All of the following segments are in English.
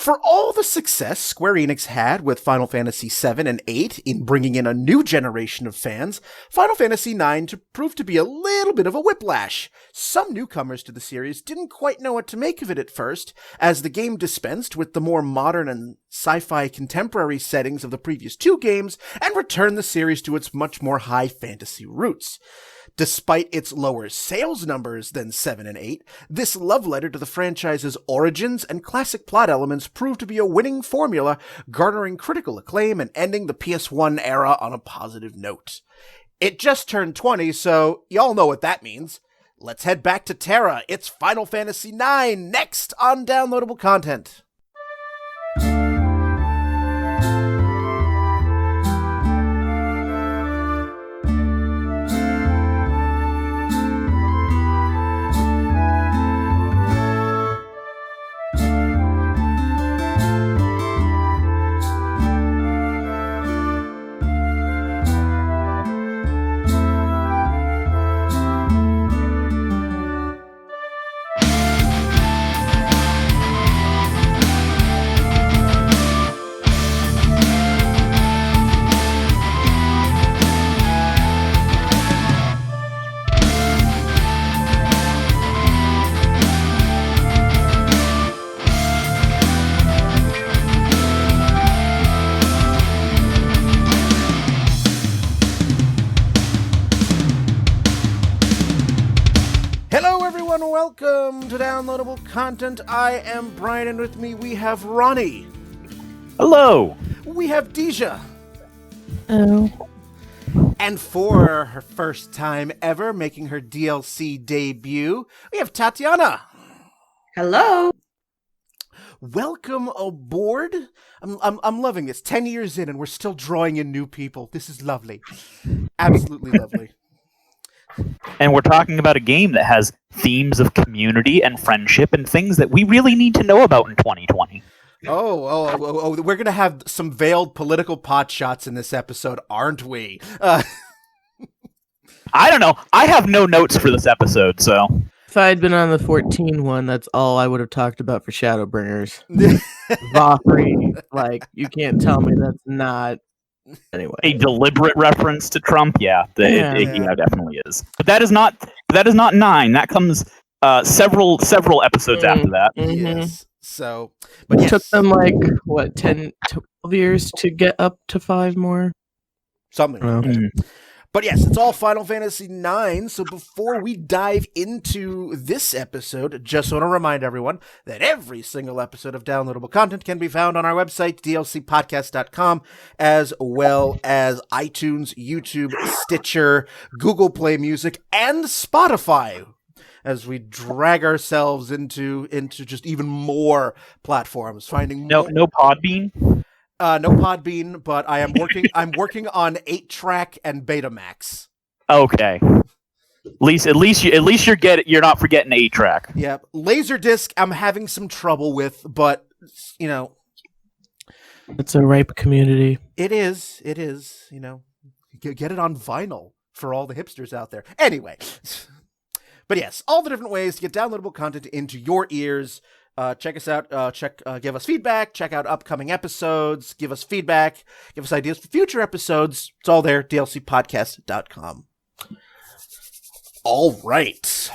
For all the success Square Enix had with Final Fantasy VII and VIII in bringing in a new generation of fans, Final Fantasy IX proved to be a little bit of a whiplash. Some newcomers to the series didn't quite know what to make of it at first, as the game dispensed with the more modern and sci-fi contemporary settings of the previous two games and returned the series to its much more high fantasy roots. Despite its lower sales numbers than 7 and 8, this love letter to the franchise's origins and classic plot elements proved to be a winning formula, garnering critical acclaim and ending the PS1 era on a positive note. It just turned 20, so y'all know what that means. Let's head back to Terra. It's Final Fantasy IX next on Downloadable Content. Welcome to Downloadable Content. I am Brian, and with me we have Ronny. Hello. We have Dejah. Hello. And for her first time ever making her DLC debut, we have Tatiana. Hello. Welcome aboard. I'm loving this. 10 years in, and we're still drawing in new people. This is lovely. Absolutely lovely. And we're talking about a game that has themes of community and friendship and things that we really need to know about in 2020. Oh, we're going to have some veiled political pot shots in this episode, aren't we? I don't know. I have no notes for this episode, so... If I had been on the 14 one, that's all I would have talked about for Shadowbringers. Valkyrie, like, you can't tell me that's not... Anyway, a deliberate reference to Trump, yeah, definitely is. But that is not 9. That comes several episodes after that. Mm-hmm. Yes. So, but yes. It took them like 10, 12 years to get up to 5 more. Something like that. But yes, it's all Final Fantasy IX, so before we dive into this episode, just want to remind everyone that every single episode of Downloadable Content can be found on our website, dlcpodcast.com, as well as iTunes, YouTube, Stitcher, Google Play Music, and Spotify, as we drag ourselves into just even more platforms, finding more... No Podbean? No Podbean, but I'm working on 8-track and Betamax. Okay. At least you're not forgetting 8-track. Yeah, Laserdisc I'm having some trouble with, but you know, it's a ripe community. It is, you know. Get it on vinyl for all the hipsters out there. Anyway. But yes, all the different ways to get downloadable content into your ears. Check us out, give us feedback, check out upcoming episodes, give us feedback, give us ideas for future episodes. It's all there, dlcpodcast.com. All right.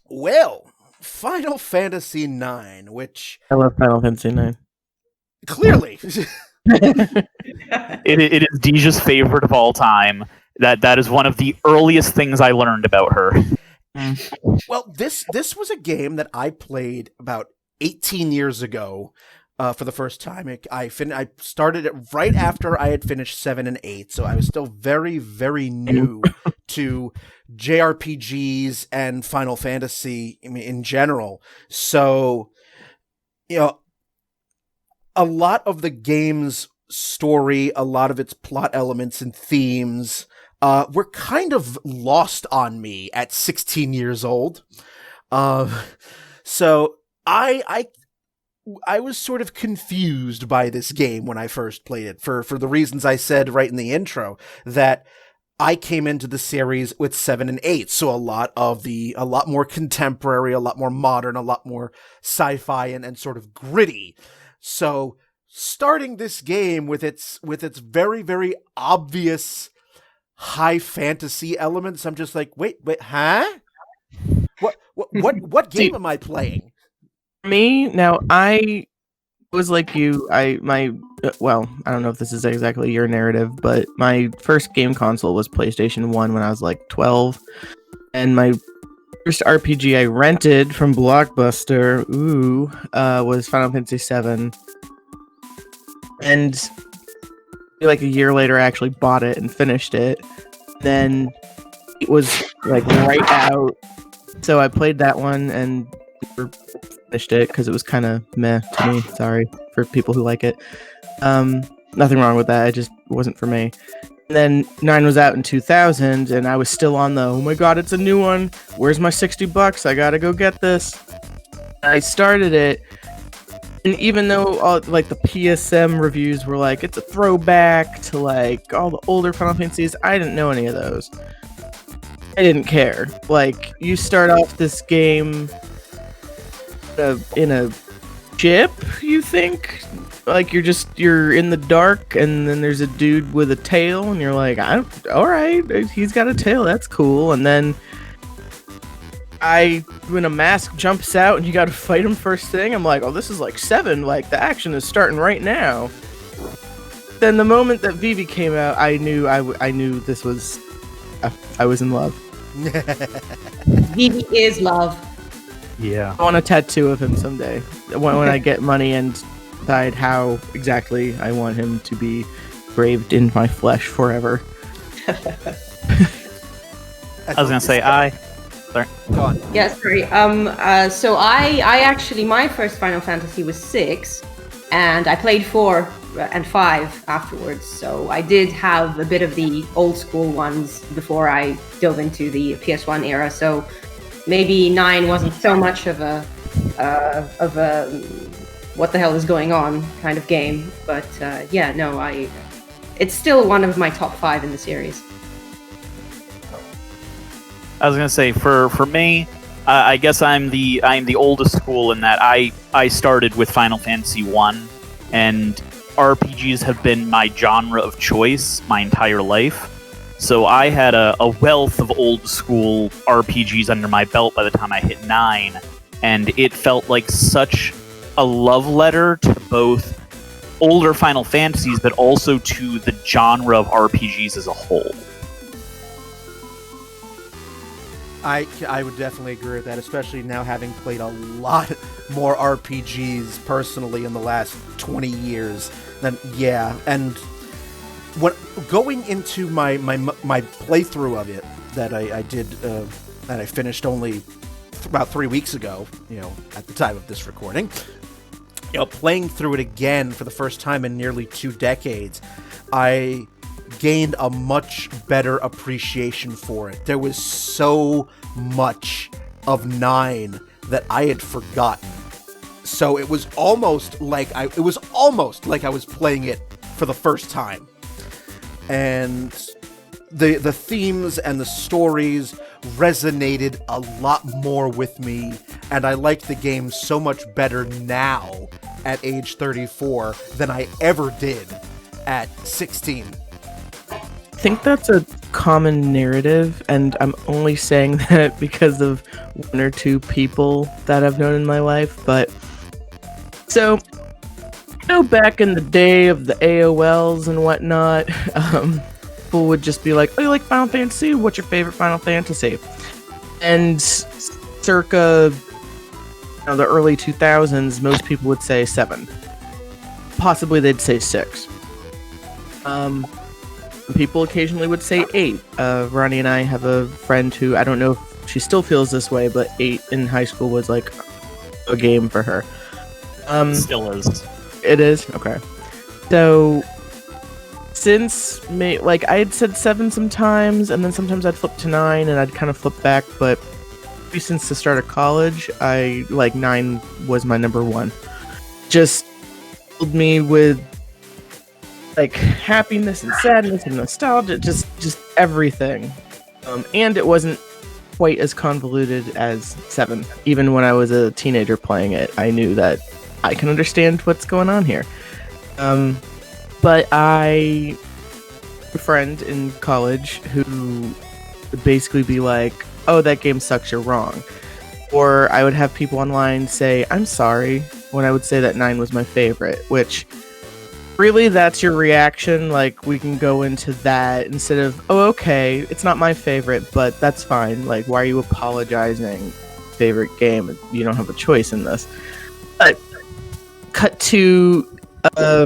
Well, Final Fantasy IX, which... I love Final Fantasy IX. Clearly. It is Dejah's favorite of all time. That is one of the earliest things I learned about her. Well, this was a game that I played about 18 years ago for the first time. I started it right after I had finished 7 and 8, so I was still very, very new to JRPGs and Final Fantasy in general. So, you know, a lot of the game's story, a lot of its plot elements and themes were kind of lost on me at 16 years old. So I was sort of confused by this game when I first played it for the reasons I said right in the intro, that I came into the series with 7 and 8. So a lot more contemporary, a lot more modern, a lot more sci-fi and sort of gritty. So starting this game with its very, very obvious high fantasy elements, I'm just like, wait, huh? What game am I playing? Me now, I was like you. I don't know if this is exactly your narrative, but my first game console was PlayStation 1 when I was like 12, and my first RPG I rented from Blockbuster, was Final Fantasy 7, and like a year later, I actually bought it and finished it. Then it was like right out, so I played that one and finished it because it was kind of meh to me. Sorry for people who like it. Nothing wrong with that. It just wasn't for me. And then 9 was out in 2000, and I was still on the, oh my god, it's a new one. Where's my $60? I gotta go get this. I started it, and even though all like the PSM reviews were like, it's a throwback to like all the older Final Fantasies, I didn't know any of those. I didn't care. Like, you start off this game in a ship, you think? Like, you're in the dark, and then there's a dude with a tail, and you're like, alright, he's got a tail, that's cool. And then when a mask jumps out and you gotta fight him first thing, I'm like, oh, this is like 7, like the action is starting right now. Then the moment that Vivi came out, I knew this was, I was in love. Vivi is love. Yeah. I want a tattoo of him someday when I get money and decide how exactly I want him to be engraved in my flesh forever. I was gonna say Sorry. Go on. Yeah, sorry. So I actually, my first Final Fantasy was 6, and I played 4 and 5 afterwards. So I did have a bit of the old school ones before I dove into the PS1 era. So maybe 9 wasn't so much of a what the hell is going on kind of game. But it's still one of my top 5 in the series. I was gonna say for me, I guess I'm the oldest school in that I started with Final Fantasy 1, and RPGs have been my genre of choice my entire life. So I had a wealth of old school RPGs under my belt by the time I hit 9, and it felt like such a love letter to both older Final Fantasies, but also to the genre of RPGs as a whole. I would definitely agree with that, especially now having played a lot more RPGs personally in the last 20 years. And what going into my playthrough of it that I did that I finished only about 3 weeks ago, at the time of this recording, playing through it again for the first time in nearly 2 decades, I gained a much better appreciation for it. There was so much of 9 that I had forgotten. So it was almost like I was playing it for the first time. And the themes and the stories resonated a lot more with me, and I like the game so much better now at age 34 than I ever did at 16. I think that's a common narrative, and I'm only saying that because of 1 or 2 people that I've known in my life. But so, back in the day of the AOLs and whatnot, people would just be like, "Oh, you like Final Fantasy? What's your favorite Final Fantasy?" And circa the early 2000s, most people would say 7. Possibly they'd say 6. People occasionally would say 8. Ronny and I have a friend who, I don't know if she still feels this way, but 8 in high school was like a game for her. Still is. It is? Okay. So, since I had said 7 sometimes, and then sometimes I'd flip to 9, and I'd kind of flip back, but since the start of college, 9 was my number 1. Just filled me with happiness and sadness and nostalgia, just everything. And it wasn't quite as convoluted as 7. Even when I was a teenager playing it, I knew that I can understand what's going on here. But I have a friend in college who would basically be like, oh, that game sucks, you're wrong. Or I would have people online say, I'm sorry, when I would say that 9 was my favorite, which really that's your reaction. Like, we can go into that instead of, oh, okay, it's not my favorite, but that's fine. Like, why are you apologizing? Favorite game, you don't have a choice in this. But cut to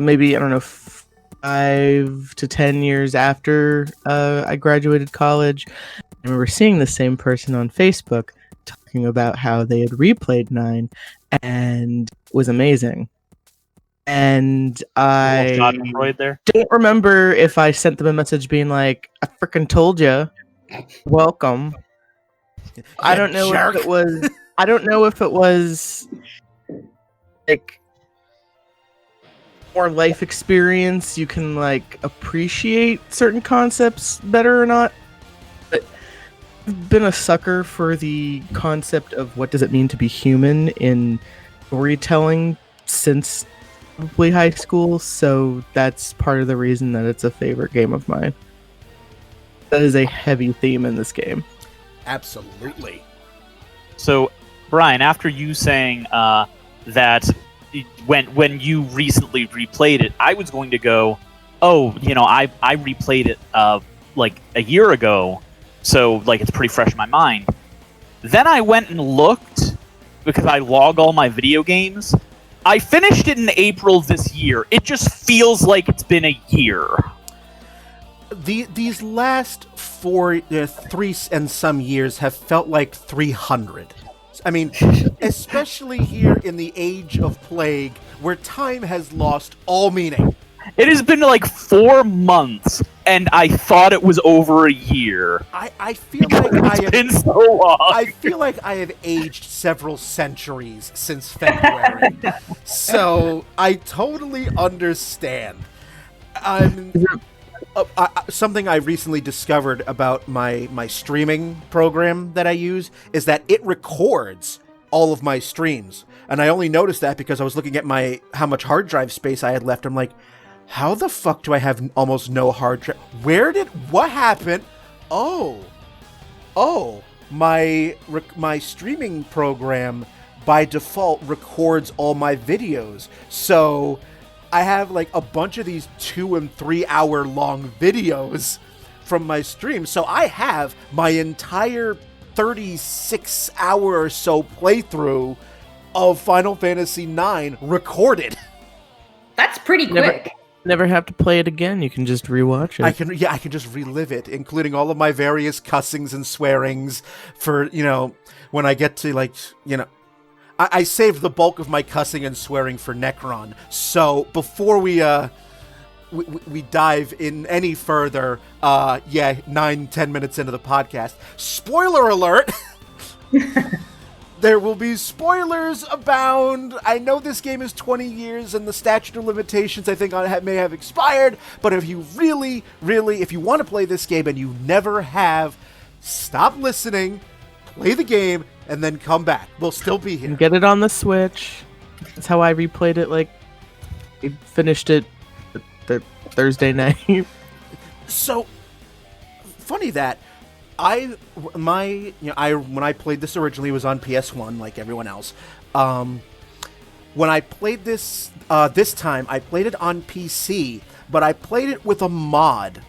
maybe, I don't know, 5 to 10 years after I graduated college. I remember seeing the same person on Facebook talking about how they had replayed 9 and it was amazing. And I don't remember if I sent them a message being like, I freaking told you, welcome. I don't know if it was. I don't know if it was like more life experience. You can like appreciate certain concepts better or not. But I've been a sucker for the concept of what does it mean to be human in storytelling since probably high school. So that's part of the reason that it's a favorite game of mine. That is a heavy theme in this game. Absolutely. So, Brian, after you saying that when you recently replayed it, I was going to go, oh, I replayed it like a year ago, so like it's pretty fresh in my mind. Then I went and looked, because I log all my video games. I finished it in April this year. It just feels like it's been a year. These last 3 and some years have felt like 300. I mean, especially here in the age of plague, where time has lost all meaning. It has been like 4 months, and I thought it was over a year. I feel like it's been so long. I feel like I have aged several centuries since February. So I totally understand. Something I recently discovered about my streaming program that I use is that it records all of my streams. And I only noticed that because I was looking at how much hard drive space I had left. I'm like, how the fuck do I have almost no hard drive? What happened? Oh, my streaming program by default records all my videos. So I have like a bunch of these 2 and 3 hour long videos from my stream. So I have my entire 36 hour or so playthrough of Final Fantasy IX recorded. That's pretty quick. Never have to play it again. You can just rewatch it. I can just relive it, including all of my various cussings and swearings for, when I get to I saved the bulk of my cussing and swearing for Necron. So before we dive in any further, 9-10 minutes into the podcast, spoiler alert. There will be spoilers abound. I know this game is 20 years and the statute of limitations I think may have expired, but if you really, if you want to play this game and you never have, stop listening, play the game, and then come back. We'll still be here. And get it on the Switch. That's how I replayed it. Like, I finished it the Thursday night. So, funny that when I played this originally, it was on PS1, like everyone else. When I played this time, I played it on PC, but I played it with a mod.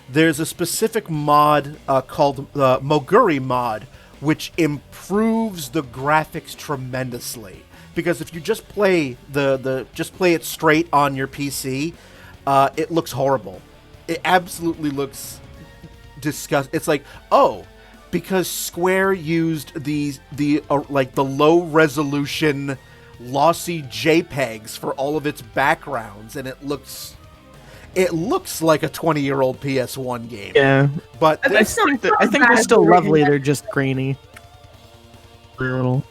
There's a specific mod called the Moguri mod, which improves the graphics tremendously. Because if you just play play it straight on your PC, it looks horrible. It absolutely looks disgusting. It's like, because Square used the low resolution lossy JPEGs for all of its backgrounds, and it looks like a 20-year-old PS1 game. Yeah, but I think they're still lovely. They're just grainy. A little.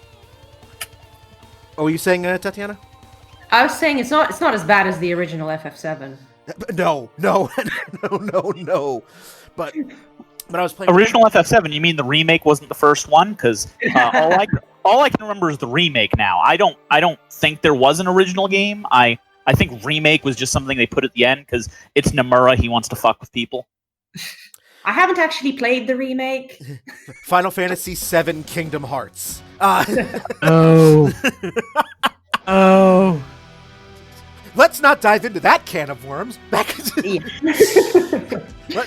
What were you saying, Tatiana? I was saying it's not as bad as the original FF7. No. But I was playing original FF7. You mean the remake wasn't the first one? Because all I can remember is the remake now. I don't think there was an original game. I think remake was just something they put at the end because it's Nomura. He wants to fuck with people. I haven't actually played the remake. Final Fantasy VII Kingdom Hearts. Oh. Oh. Let's not dive into that can of worms.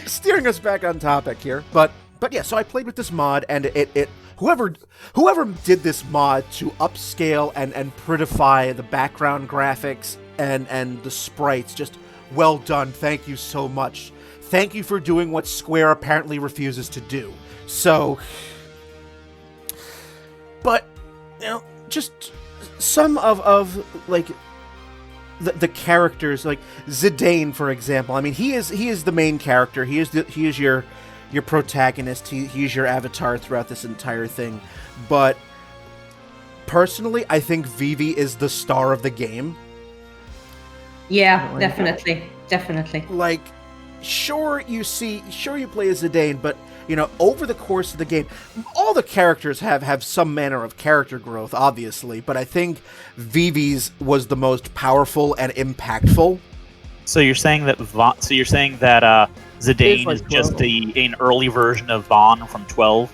Steering us back on topic here. But yeah, so I played with this mod, and it whoever did this mod to upscale and prettify the background graphics and the sprites, just well done. Thank you so much. Thank you for doing what Square apparently refuses to do. So, but just some of like the characters, like Zidane, for example. I mean, he is the main character. He is your protagonist. He is your avatar throughout this entire thing. But personally, I think Vivi is the star of the game. Yeah, definitely. Like, sure you play as Zidane, but over the course of the game, all the characters have some manner of character growth, obviously, but I think Vivi's was the most powerful and impactful. So you're saying that Zidane is just an early version of Vaughn from 12?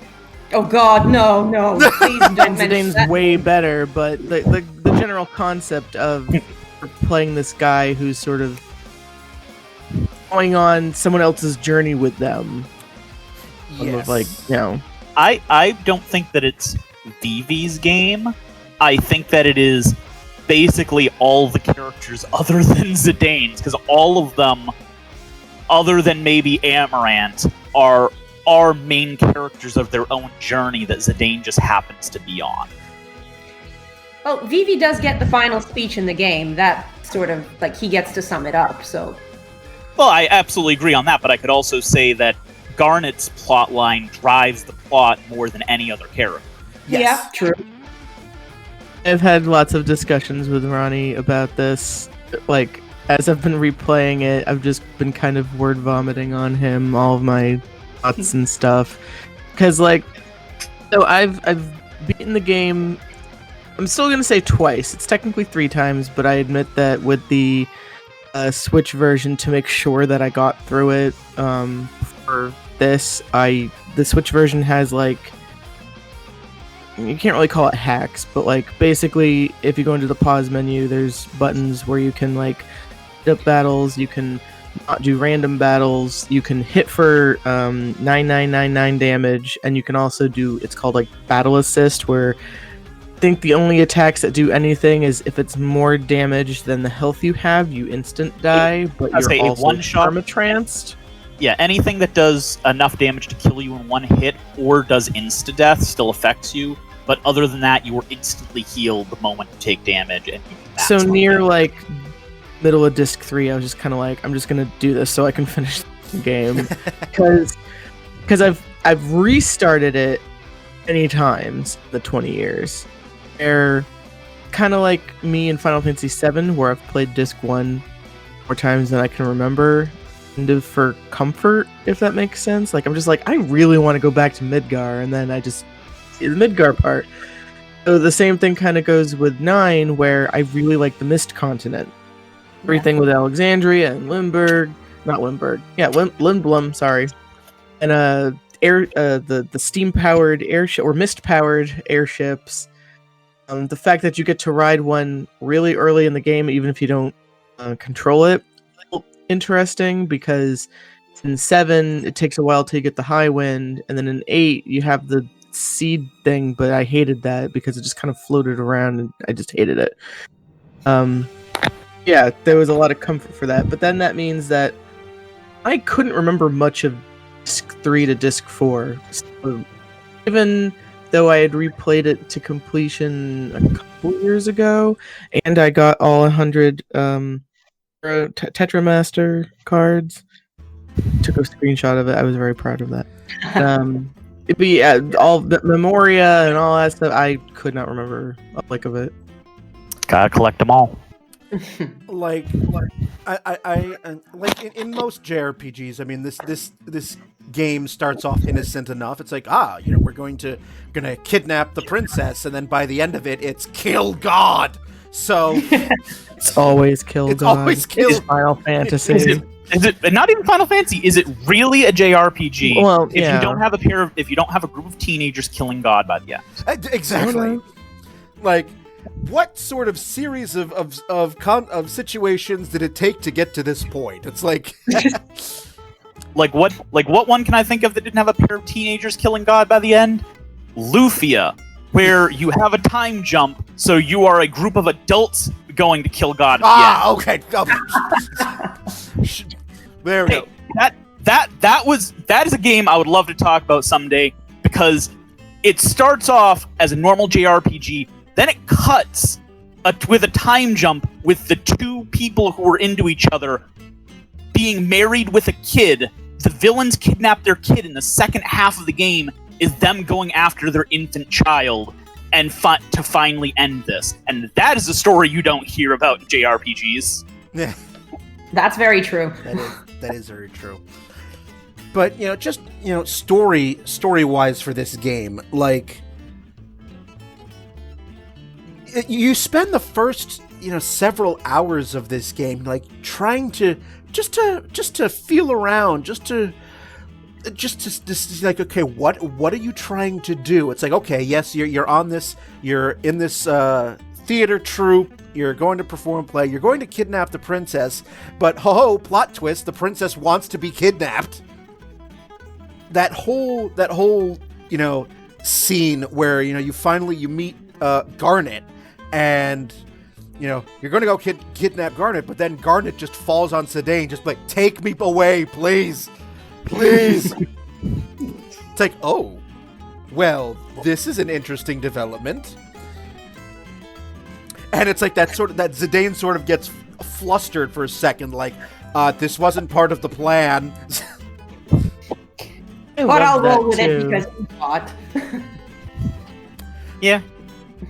Oh God, no! Please don't mention Zidane's that. way better, but the general concept of playing this guy who's sort of going on someone else's journey with them. Yes. Like, I don't think that it's Vivi's game. I think that it is basically all the characters other than Zidane's, because all of them, other than maybe Amaranth, are main characters of their own journey that Zidane just happens to be on. Well, Vivi does get the final speech in the game. That sort of, like, he gets to sum it up, so... Well, I absolutely agree on that, but I could also say that Garnet's plotline drives the plot more than any other character. Yes. Yeah, true. I've had lots of discussions with Ronny about this. Like, as I've been replaying it, I've just been kind of word vomiting on him, all of my thoughts and stuff. Because, like, so I've beaten the game, I'm still going to say twice. It's technically 3 times, but I admit that with the Switch version, to make sure that I got through it for this, the Switch version has, like, you can't really call it hacks, but, like, basically, if you go into the pause menu, there's buttons where you can, like, hit up battles, you can not do random battles, you can hit for 9999 damage, and you can also do, it's called, like, battle assist, where I think the only attacks that do anything is if it's more damage than the health you have, you instant die, but you're also permatranced. Yeah, anything that does enough damage to kill you in one hit or does insta-death still affects you, but other than that, you are instantly healed the moment you take damage. And so near, like, middle of Disc 3, I was just kind of like, I'm just going to do this so I can finish the game. Because I've restarted it many times in the 20 years. They're kind of like me in Final Fantasy VII, where I've played Disc 1 more times than I can remember. For comfort, if that makes sense. Like, I'm just like, I really want to go back to Midgar, and then I just see the Midgar part. So the same thing kind of goes with 9, where I really like the Mist Continent. Everything with Alexandria and Lindblum, sorry. And the steam-powered airship, or mist-powered airships. The fact that you get to ride one really early in the game, even if you don't control it, interesting, because in 7 it takes a while till you get the high wind, and then in 8 you have the seed thing, but I hated that because it just kind of floated around and I just hated it. Yeah, there was a lot of comfort for that, but then that means that I couldn't remember much of Disc 3 to Disc 4. So even though I had replayed it to completion a couple years ago, and I got all 100 Tetramaster cards. Took a screenshot of it. I was very proud of that. All the Memoria and all that stuff. I could not remember a lick of it. Gotta collect them all. like in most JRPGs, I mean, this game starts off innocent enough. It's like, we're gonna kidnap the princess, and then by the end of it, it's kill God. So it's always kill it's God. always kill. It's Final Fantasy. Is it not even Final Fantasy? Is it really a JRPG? Well, if you don't have if you don't have a group of teenagers killing God by the end. Exactly. Like, what sort of series of situations did it take to get to this point? It's like, what one can I think of that didn't have a pair of teenagers killing God by the end? Lufia, where you have a time jump, so you are a group of adults going to kill God at the end. Okay. There we go. That is a game I would love to talk about someday, because it starts off as a normal JRPG, then it cuts with a time jump with the two people who are into each other being married with a kid. The villains kidnap their kid in the second half of the game, is them going after their infant child and to finally end this. And that is a story you don't hear about in JRPGs. Yeah. That's very true. That is very true. But, just, story-wise for this game, like, you spend the first, several hours of this game, like, trying to just to feel around, just to like, okay, what are you trying to do? It's like, okay, yes, you're in this theater troupe, you're going to perform play, you're going to kidnap the princess, but plot twist, the princess wants to be kidnapped. That whole scene where you meet Garnet, and you're going to go kidnap Garnet, but then Garnet just falls on Zidane, just like, take me away, please. It's like, oh, well, this is an interesting development. And it's like that Zidane sort of gets flustered for a second, like, this wasn't part of the plan. But I'll roll with it because you thought. Yeah.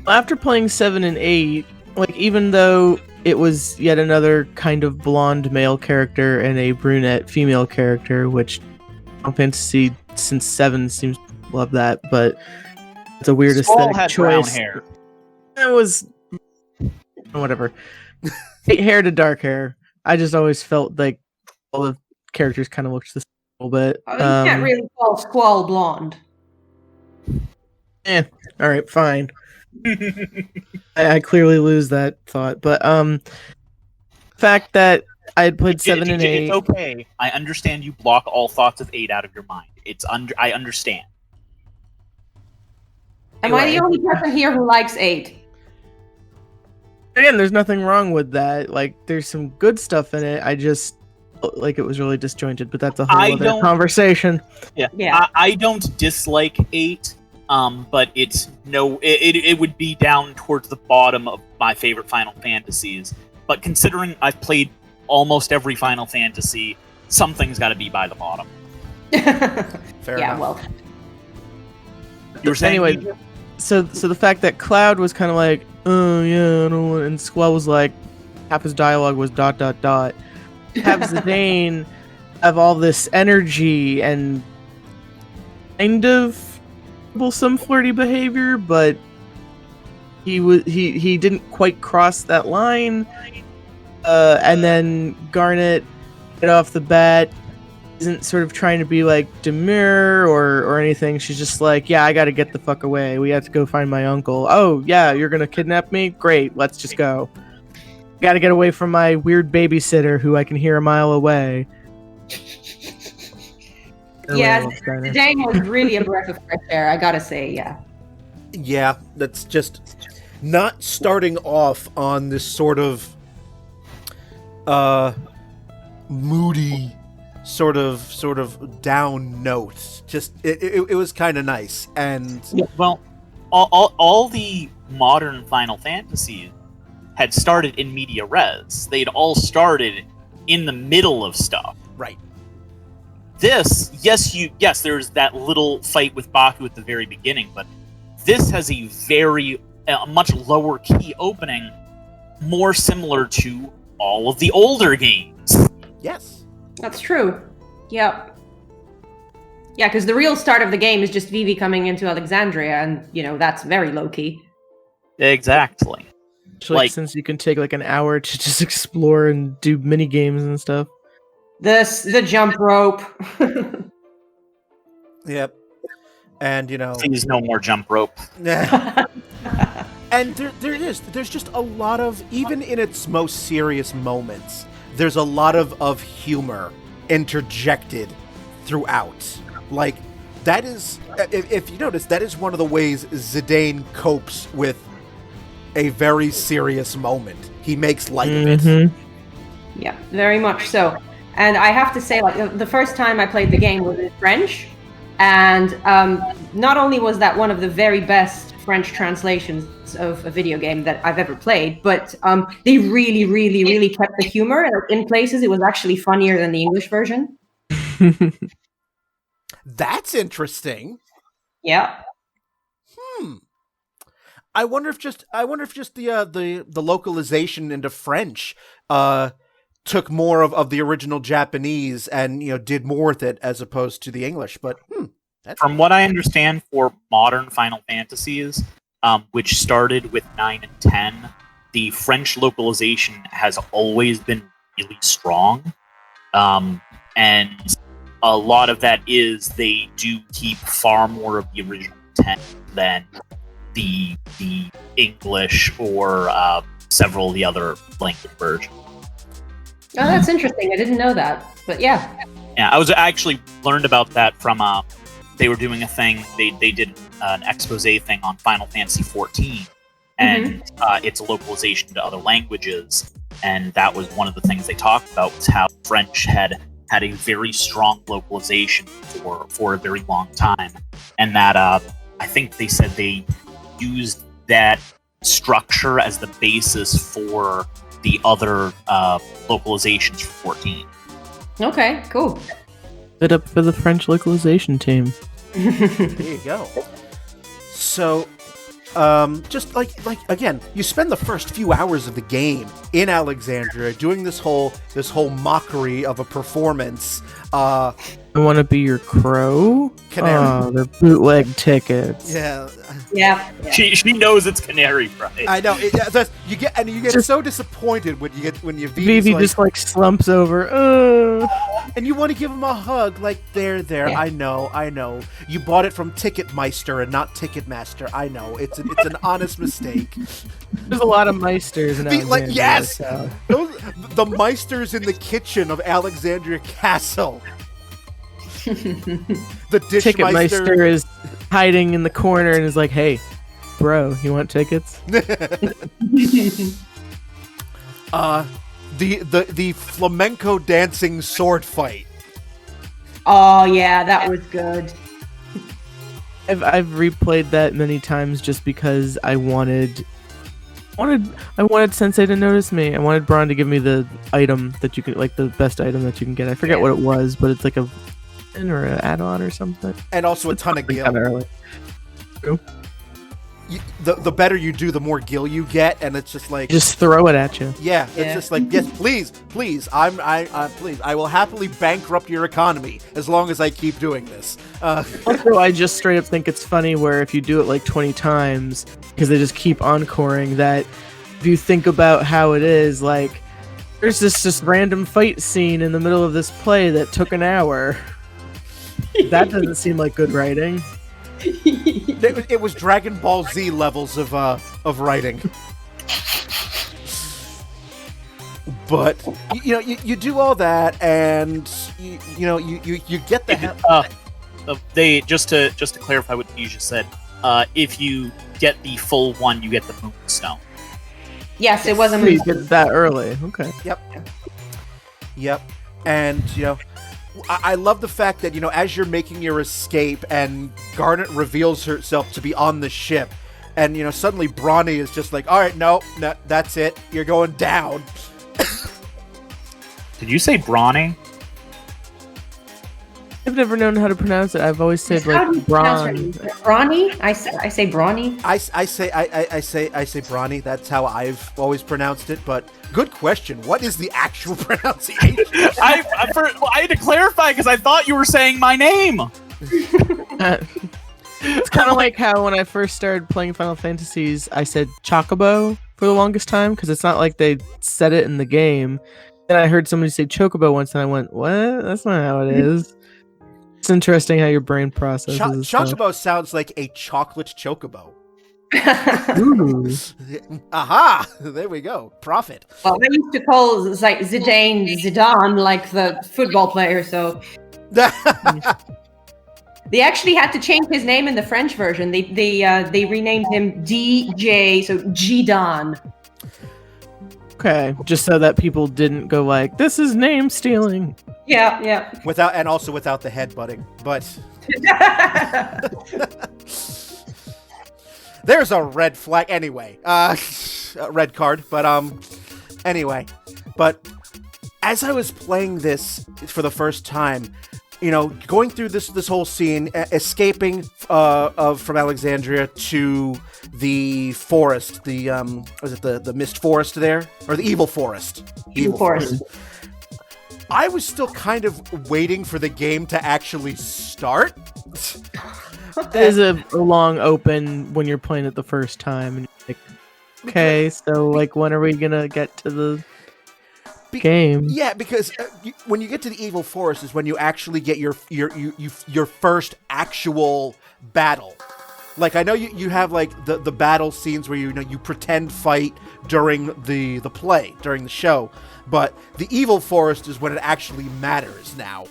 After playing 7 and 8, like, even though it was yet another kind of blonde male character and a brunette female character, which Final Fantasy since 7 seems to love that, but it's a weird aesthetic had choice. Brown hair. It was whatever. Hair to dark hair. I just always felt like all the characters kind of looked the same a little bit. You can't really call Squall blonde. All right, fine. I clearly lose that thought, but fact that I had played 7 and 8. It's okay. I understand you block all thoughts of 8 out of your mind. I understand. Am I the only person here who likes 8? Again, there's nothing wrong with that. Like, there's some good stuff in it. I just like it was really disjointed, but that's a whole other conversation. Yeah. I don't dislike 8. But it would be down towards the bottom of my favorite Final Fantasies. But considering I've played almost every Final Fantasy, something's got to be by the bottom. Fair enough. Well. You were saying, anyway, so the fact that Cloud was kind of like, oh yeah, I don't want, and Squall was like, half his dialogue was ... Have Zidane have all this energy and kind of some flirty behavior, but he didn't quite cross that line. And then Garnet, right off the bat, isn't sort of trying to be like demure or anything. She's just like, yeah, I gotta get the fuck away. We have to go find my uncle. Oh yeah, you're gonna kidnap me? Great, let's just go. Gotta get away from my weird babysitter who I can hear a mile away. Yeah, Dejah was really a breath of fresh air, I gotta say, yeah. Yeah, that's just not starting off on this sort of moody, sort of down note. Just it was kind of nice, and well, all the modern Final Fantasies had started in media res. They'd all started in the middle of stuff. Right. This, yes, there's that little fight with Baku at the very beginning, but this has a much lower key opening, more similar to all of the older games. Yes. That's true. Yep. Yeah, because the real start of the game is just Vivi coming into Alexandria, and that's very low key. Exactly. Like, since you can take like an hour to just explore and do mini games and stuff. The jump rope. Yep. And Please, no more jump rope. And there's just a lot of, even in its most serious moments, there's a lot of humor interjected throughout. Like, that is, if you notice, that is one of the ways Zidane copes with a very serious moment. He makes light of it. Yeah, very much so. And I have to say, like, the first time I played the game was in French, and not only was that one of the very best French translations of a video game that I've ever played, but they really, really, really kept the humor. In places, it was actually funnier than the English version. That's interesting. Yeah. I wonder if just the localization into French took more of the original Japanese and did more with it as opposed to the English. But from what I understand, for modern Final Fantasies, which started with 9 and 10, the French localization has always been really strong, and a lot of that is they do keep far more of the original intent than the English or several of the other language versions. Oh, that's interesting. I didn't know that, but yeah. Yeah, I actually learned about that from they were doing a thing. They did an expose thing on Final Fantasy 14, and its localization to other languages, and that was one of the things they talked about, was how French had a very strong localization for a very long time, and that I think they said they used that structure as the basis for the other localizations for 14. Okay, cool. Fit up for the French localization team. There you go. So, just like again, you spend the first few hours of the game in Alexandria doing this whole mockery of a performance. I want to be your crow. Canary. Oh, they're bootleg tickets. Yeah. Yeah. She knows it's Canary Friday. I know. You get so disappointed when Vivi just like slumps over. And you want to give him a hug, like there. Yeah. I know. You bought it from Ticketmeister and not Ticketmaster. I know. It's an honest mistake. There's a lot of Meisters in Alexandria. Yes, So. the Meisters in the kitchen of Alexandria Castle. The Ticketmeister is hiding in the corner and is like, "Hey, bro, you want tickets?" The flamenco dancing sword fight. Oh yeah, that was good. I've replayed that many times just because I wanted Sensei to notice me. I wanted Braun to give me the item that you could, like, the best item that you can get. I forget what it was, but it's like a or an add-on or something. And also a ton of gil. True. The better you do, the more gil you get, and it's just like, just throw it at you. Yeah, it's just like, yes, please, please, I will happily bankrupt your economy as long as I keep doing this. Also, I just straight up think it's funny where if you do it like 20 times, because they just keep encoring that, if you think about how it is, like, there's this random fight scene in the middle of this play that took an hour. That doesn't seem like good writing. It was Dragon Ball Z levels of writing. But you do all that, and you get the hell. They just to clarify what you just said. If you get the full one, you get the Moonstone. Yes, it was a You get that early. Okay. Yep. And I love the fact that as you're making your escape and Garnet reveals herself to be on the ship, and suddenly Brawny is just like, all right, no, that's it, you're going down. Did you say Brawny? I've never known how to pronounce it. I've always said like Braun. Brawny? I say Brawny. I say Brawny. That's how I've always pronounced it. But good question. What is the actual pronunciation? I had to clarify because I thought you were saying my name. It's kind of like how when I first started playing Final Fantasies, I said Chocobo for the longest time because it's not like they said it in the game. Then I heard somebody say Chocobo once, and I went, "What? That's not how it is." It's interesting how your brain processes stuff. Chocobo sounds like a chocolate chocobo. Ooh. Aha! There we go. Profit. Well, I used to call Zidane like the football player, so they actually had to change his name in the French version. They renamed him DJ, so Gidon. Okay, just so that people didn't go like, "This is name stealing." Yeah. Without the headbutting, but there's a red flag anyway. A red card, but anyway. But as I was playing this for the first time, you know, going through this whole scene, escaping from Alexandria to the forest, was it the mist forest there, or the evil forest? Evil forest. I was still kind of waiting for the game to actually start. There's a long open when you're playing it the first time, and you're like, okay, so like, when are we gonna get to the game? Yeah, because when you get to the evil forest is when you actually get your first actual battle. Like, I know you have like the battle scenes where you pretend fight during the play, during the show, but the evil forest is when it actually matters now.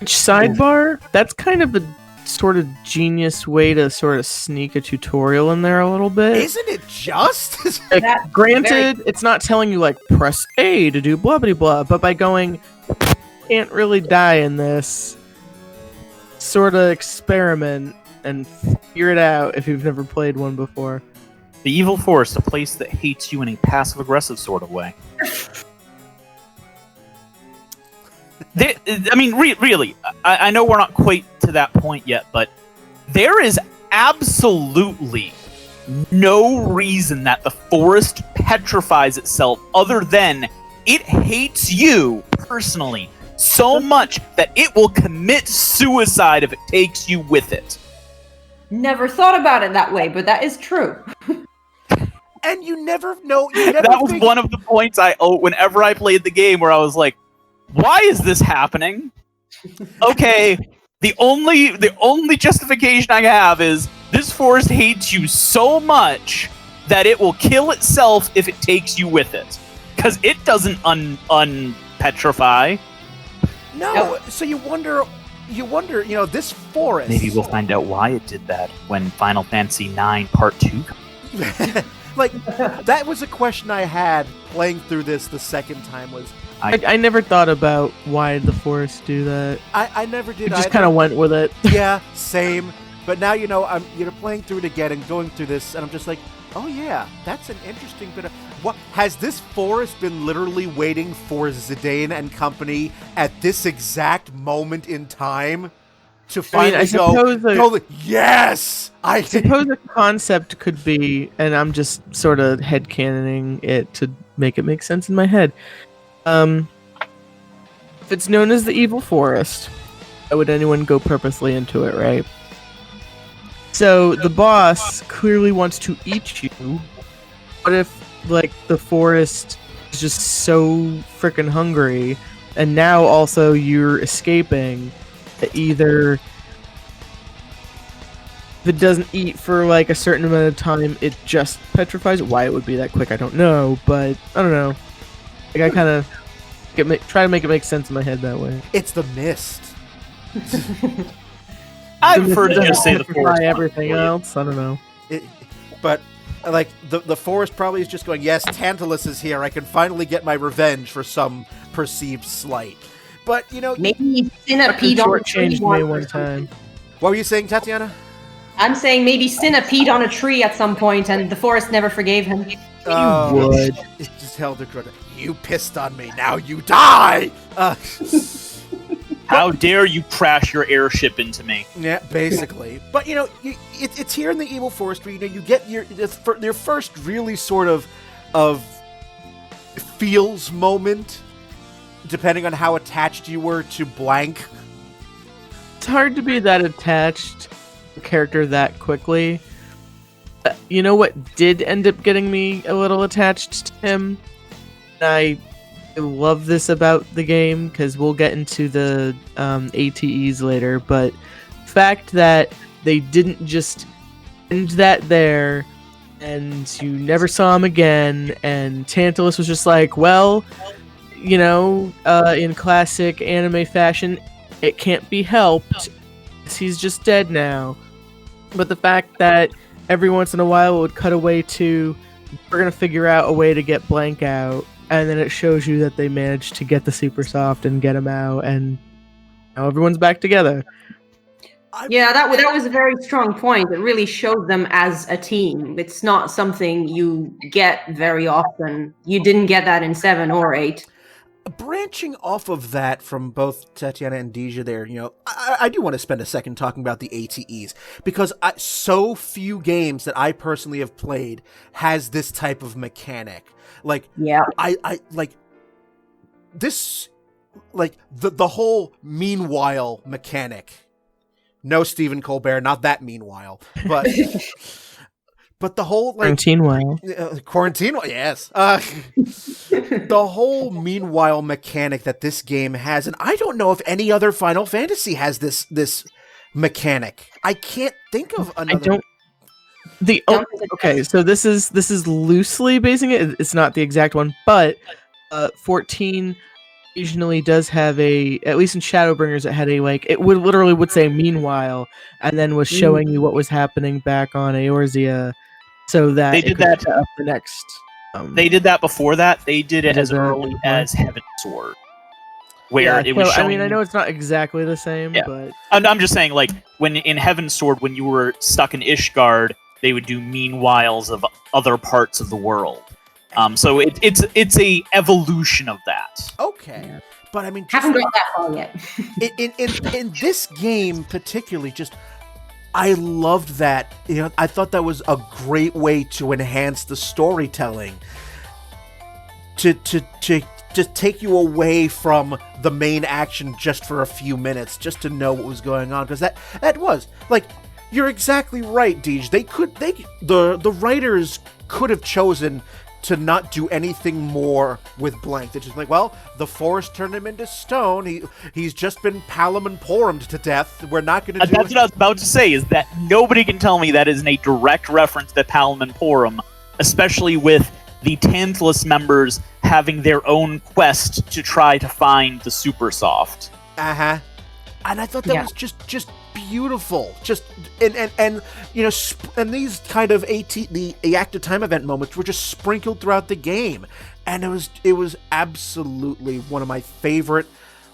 Sidebar, that's kind of a sort of genius way to sort of sneak a tutorial in there a little bit. Isn't it just? Granted, it's not telling you like press A to do blah blah blah, but by going, can't really die in this, sort of experiment and figure it out if you've never played one before. The evil forest, a place that hates you in a passive-aggressive sort of way. Really, I know we're not quite to that point yet, but there is absolutely no reason that the forest petrifies itself other than it hates you personally so much that it will commit suicide if it takes you with it. Never thought about it that way, but that is true. And you never know. That was one of the points whenever I played the game where I was like, why is this happening? Okay, the only justification I have is this forest hates you so much that it will kill itself if it takes you with it. Because it doesn't unpetrify. No, so you wonder, this forest... Maybe we'll find out why it did that when Final Fantasy IX Part 2 Like, that was a question I had playing through this the second time was... I never thought about why the forest do that. I never did. I just kind of went with it. Yeah, same. But now, I'm playing through it again and going through this, and I'm just like, oh yeah, that's an interesting bit of... What has this forest been literally waiting for Zidane and company at this exact moment in time to finally yes! I suppose the concept could be, and I'm just sort of headcanoning it to make it make sense in my head. If it's known as the evil forest, why would anyone go purposely into it, right? So the boss clearly wants to eat you. What if, like, the forest is just so freaking hungry, and now also you're escaping? Either if it doesn't eat for like a certain amount of time, it just petrifies. Why it would be that quick, I don't know, but I don't know. Like, I kind of try to make it make sense in my head that way. It's the mist. I prefer to just say the forest. Everything else, I don't know. But like the forest probably is just going, yes, Tantalus is here. I can finally get my revenge for some perceived slight. But maybe Cinna peed on a tree one time. What were you saying, Tatiana? I'm saying maybe Cinna peed on a tree at some point, and the forest never forgave him. You would. It just held the grudge. You pissed on me. Now you die. How dare you crash your airship into me? Yeah, basically. But it's here in the evil forest where you get your first really sort of feels moment, depending on how attached you were to blank. it's hard to be that attached to a character that quickly. You know what did end up getting me a little attached to him? And I love this about the game, because we'll get into the ATEs later, but the fact that they didn't just end that there, and you never saw him again, and Tantalus was just like, well, you know, in classic anime fashion, it can't be helped, he's just dead now. But the fact that every once in a while it would cut away to, we're gonna figure out a way to get Blank out, and then it shows you that they managed to get the Super Soft and get him out, and now everyone's back together. Yeah, that was a very strong point. It really showed them as a team. It's not something you get very often. You didn't get that in 7 or 8. Branching off of that from both Tatiana and Dejah there, you know, I do want to spend a second talking about the ATEs, because so few games that I personally have played has this type of mechanic. Like, yeah, I like this, like the whole meanwhile mechanic. No, Stephen Colbert, not that meanwhile, but but the whole like quarantine, yes, the whole meanwhile mechanic that this game has, and I don't know if any other Final Fantasy has this mechanic. I can't think of another. Okay, so this is loosely basing it. It's not the exact one, but 14 occasionally does have at least in Shadowbringers, it had it would literally say meanwhile, and then was showing you what was happening back on Eorzea, so that they did that up the next. They did that before that. They did it as early as Heaven's Sword, where it was showing. I mean, I know it's not exactly the same, but I'm just saying, like when in Heaven's Sword, when you were stuck in Ishgard, they would do meanwhiles of other parts of the world. So it's a evolution of that. Okay, but I mean, haven't got that far yet. in this game particularly, just I loved that. You know, I thought that was a great way to enhance the storytelling. To take you away from the main action just for a few minutes, just to know what was going on, because that was like. You're exactly right, Dej. The writers could have chosen to not do anything more with Blank. They're just like, well, the forest turned him into stone. He's just been Palamon Porumed to death. We're not going to do That's what I was about to say, is that nobody can tell me that isn't a direct reference to Palamon Porum, especially with the Tantalus members having their own quest to try to find the Super Soft. Uh-huh. And I thought that was just beautiful. Just and you know, and these kind of the active time event moments were just sprinkled throughout the game, and it was absolutely one of my favorite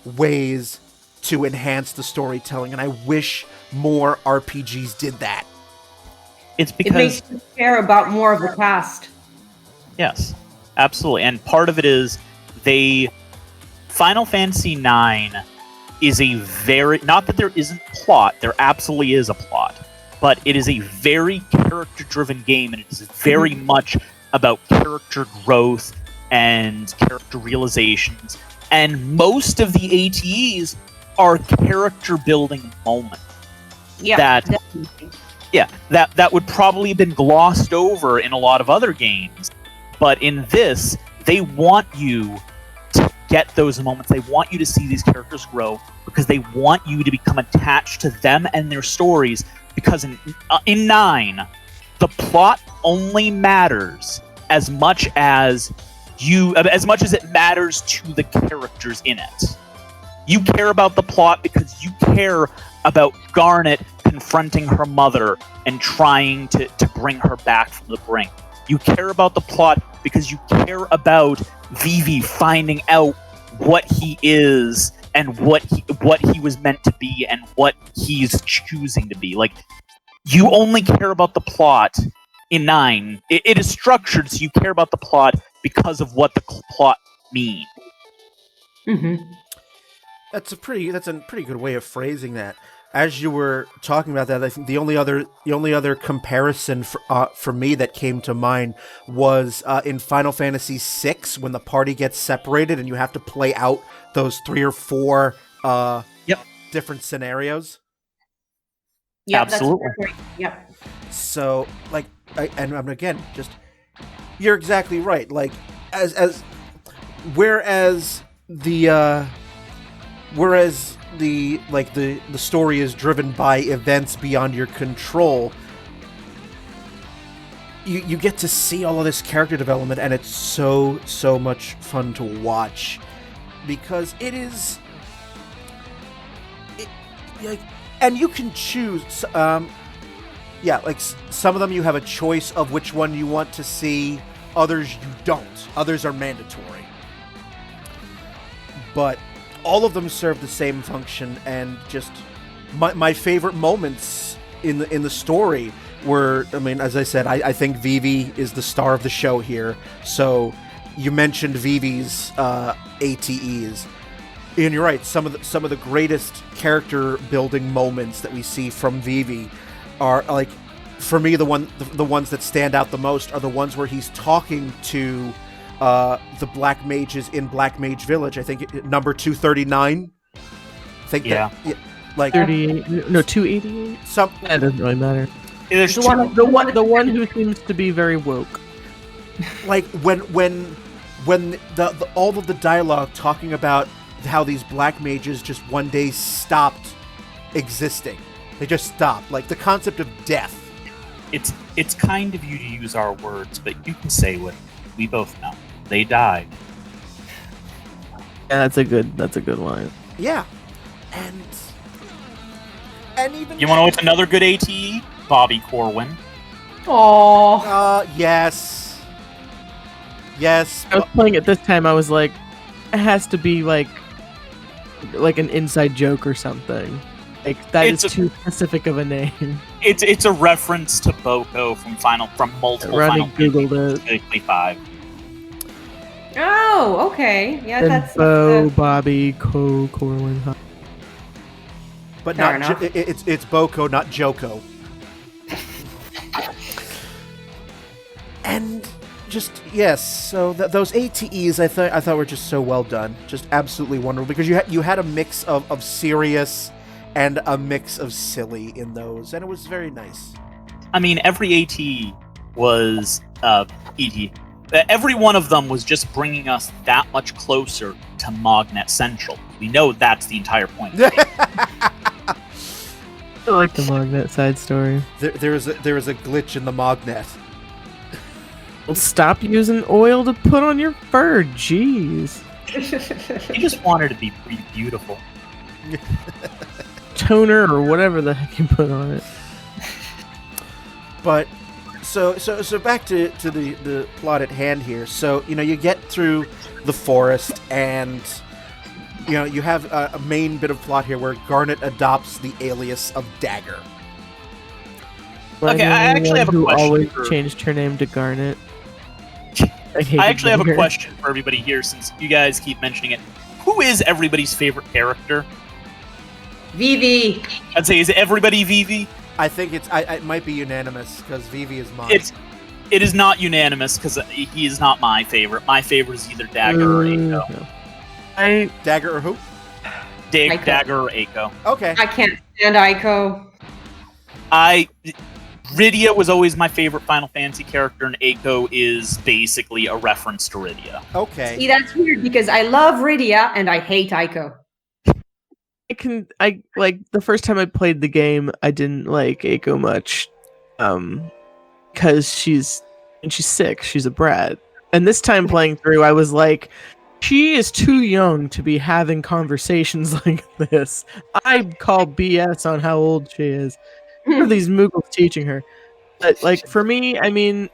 ways to enhance the storytelling, and I wish more RPGs did that. It's because it makes you care about more of the past. Yes, absolutely, and part of it is Final Fantasy IX is a very, not that there isn't plot, there absolutely is a plot, but it is a very character-driven game, and it is very much about character growth and character realizations, and most of the ATEs are character-building moments. Yeah, definitely. Yeah, that would probably have been glossed over in a lot of other games, but in this, they want you to get those moments. They want you to see these characters grow because they want you to become attached to them and their stories. Because in 9, the plot only matters as much as it matters to the characters in it. You care about the plot because you care about Garnet confronting her mother and trying to bring her back from the brink. You care about the plot because you care about Vivi finding out what he is and what he was meant to be and what he's choosing to be. Like, you only care about the plot in 9. It is structured so you care about the plot because of what the plot means. Mm-hmm. That's a pretty good way of phrasing that. As you were talking about that, I think the only other comparison for me that came to mind was in Final Fantasy VI, when the party gets separated and you have to play out those 3 or 4 different scenarios. Yeah, Absolutely. That's yep. So, like, and again, just you're exactly right. Like, as whereas the story is driven by events beyond your control, you get to see all of this character development, and it's so much fun to watch because it is. And you can choose. Some of them you have a choice of which one you want to see. Others you don't. Others are mandatory. But all of them serve the same function, and just my favorite moments in the story were, I mean, as I said, I think Vivi is the star of the show here. So you mentioned Vivi's ATEs. And you're right, some of the greatest character building moments that we see from Vivi are, like, for me, the ones that stand out the most are the ones where he's talking to the Black Mages in Black Mage Village. I think number 239. Yeah. 38, no, 288. That doesn't really matter. There's The one who seems to be very woke. Like when the all of the dialogue talking about how these Black Mages just one day stopped existing. They just stopped. Like the concept of death. It's kind of you to use our words, but you can say what we both know. They died. Yeah, that's a good line. Yeah. And even You want to know what's another good ATE? Bobby Corwin. Oh. Yes. Yes. I was playing it this time. I was like, it has to be like an inside joke or something. Like that is too specific of a name. It's a reference to Boko from multiple Ronny Final Fantasy, Googled it. specifically 5. Oh, okay. Yeah, And that's Bo, Bobby, Corwin. But Fair not enough. it's Boko, not Joko. And just yes, so those ATEs I thought were just so well done, just absolutely wonderful, because you had a mix of serious and a mix of silly in those, and it was very nice. I mean, every AT was ET. Every one of them was just bringing us that much closer to Mognet Central. We know that's the entire point. I like the Mognet side story. There is a glitch in the Mognet. Well, stop using oil to put on your fur. Jeez. He just wanted to be beautiful. Toner or whatever the heck you put on it. But so back to the plot at hand here. So you get through the forest, and you have a main bit of plot here where Garnet adopts the alias of Dagger. Okay, I actually have a who question always for- changed her name to Garnet. I actually have a question for everybody here, since you guys keep mentioning it. Who is everybody's favorite character? Vivi. I'd say, is it everybody Vivi? I think it might be unanimous because Vivi is mine. It is not unanimous because he is not my favorite. My favorite is either Dagger or Eiko. Dagger or who? Eiko. Dagger or Eiko. Okay. I can't stand Aiko. Rydia was always my favorite Final Fantasy character, and Eiko is basically a reference to Rydia. Okay. See, that's weird because I love Rydia and I hate Aiko. I like the first time I played the game, I didn't like Eiko much, because she's sick. She's a brat. And this time playing through, I was like, she is too young to be having conversations like this. I call BS on how old she is. What are these Muggles teaching her? But like for me, I mean,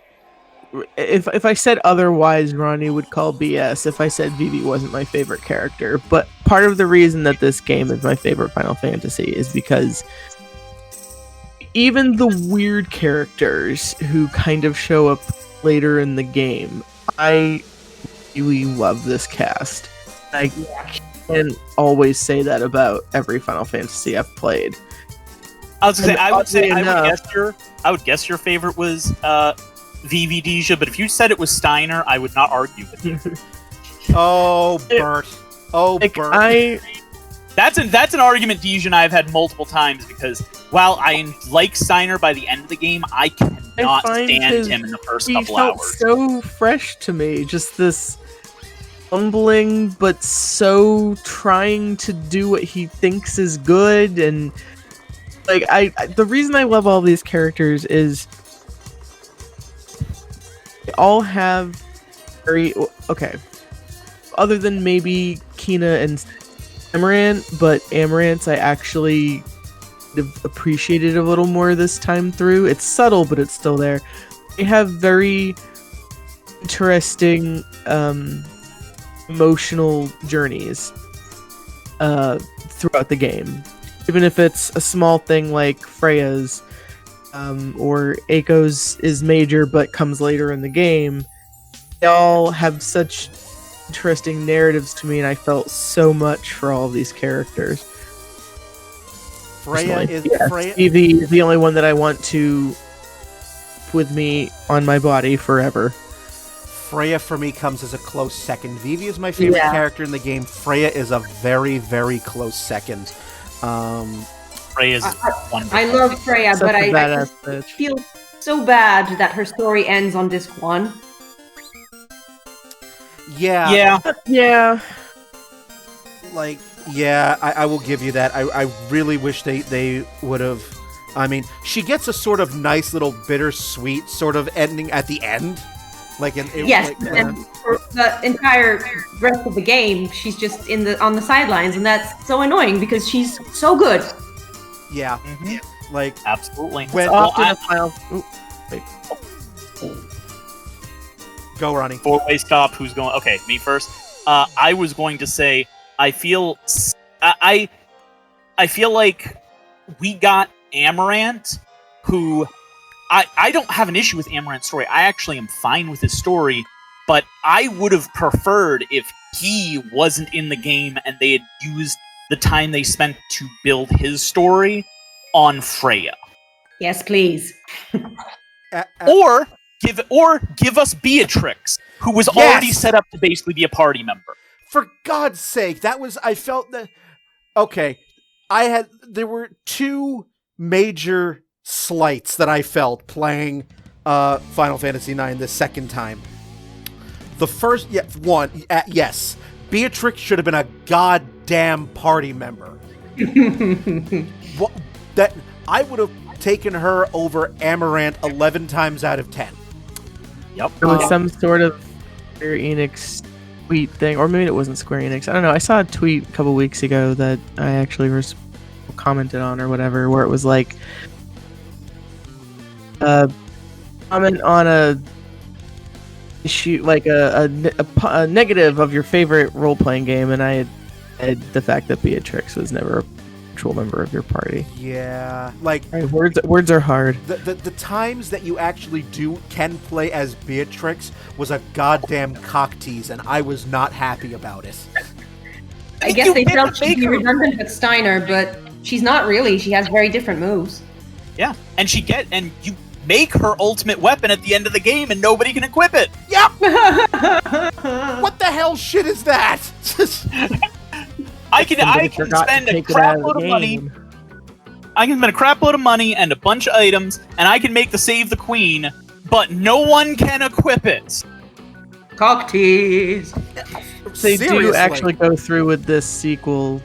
if I said otherwise, Ronny would call BS if I said Vivi wasn't my favorite character. But part of the reason that this game is my favorite Final Fantasy is because even the weird characters who kind of show up later in the game, I really love this cast. I can always say that about every Final Fantasy I've played. I was gonna say, oddly I would guess your favorite was Vivi Dejah, but if you said it was Steiner, I would not argue with you. Oh, Bert. Oh, Like, Bert. That's an argument Dejah and I have had multiple times because while I like Steiner by the end of the game, I cannot stand him in the first couple hours. He felt so fresh to me, just this humbling but so trying to do what he thinks is good, and like the reason I love all these characters is they all have very other than maybe Kina and Amaranth, but Amaranth's I actually have appreciated a little more this time through. It's subtle, but it's still there. They have very interesting emotional journeys throughout the game. Even if it's a small thing like Freya's or Aiko's is major but comes later in the game, they all have such interesting narratives to me, and I felt so much for all of these characters. Freya is Freya. Evie is the only one that I want to with me on my body forever. Freya for me comes as a close second. Vivi is my favorite character in the game. Freya is a very, very close second. Freya's wonderful. I love Freya, but I just feel so bad that her story ends on disc 1. Yeah. Like, I will give you that. I really wish they would have. I mean, she gets a sort of nice little bittersweet sort of ending at the end. And for the entire rest of the game, she's just on the sidelines, and that's so annoying because she's so good. Yeah, Absolutely. When go, Ronny. Four-way stop. Who's going? Okay, me first. I was going to say I feel like we got Amaranth, who I don't have an issue with Amaranth's story. I actually am fine with his story, but I would have preferred if he wasn't in the game and they had used the time they spent to build his story on Freya. Yes, please. Or give us Beatrix, who was already set up to basically be a party member. For God's sake, I felt that. Okay, there were two major slights that I felt playing Final Fantasy IX the second time. The first, yes, Beatrix should have been a goddamn party member. That I would have taken her over Amaranth 11 times out of 10. Yep. There was some sort of Square Enix tweet thing, or maybe it wasn't Square Enix. I don't know. I saw a tweet a couple weeks ago that I actually commented on or whatever, where it was like comment on a issue, like a negative of your favorite role-playing game, and I had the fact that Beatrix was never a actual member of your party. Yeah, words are hard. The times that you actually can play as Beatrix was a goddamn cock tease, and I was not happy about it. I guess they felt she'd be redundant with Steiner, but she's not really. She has very different moves. Yeah, and you make her ultimate weapon at the end of the game, and nobody can equip it. Yep. What the hell shit is that? I can spend a crap load of money. I can spend a crap load of money and a bunch of items, and I can make the Save the Queen, but no one can equip it. Cock tease. They do actually go through with this sequel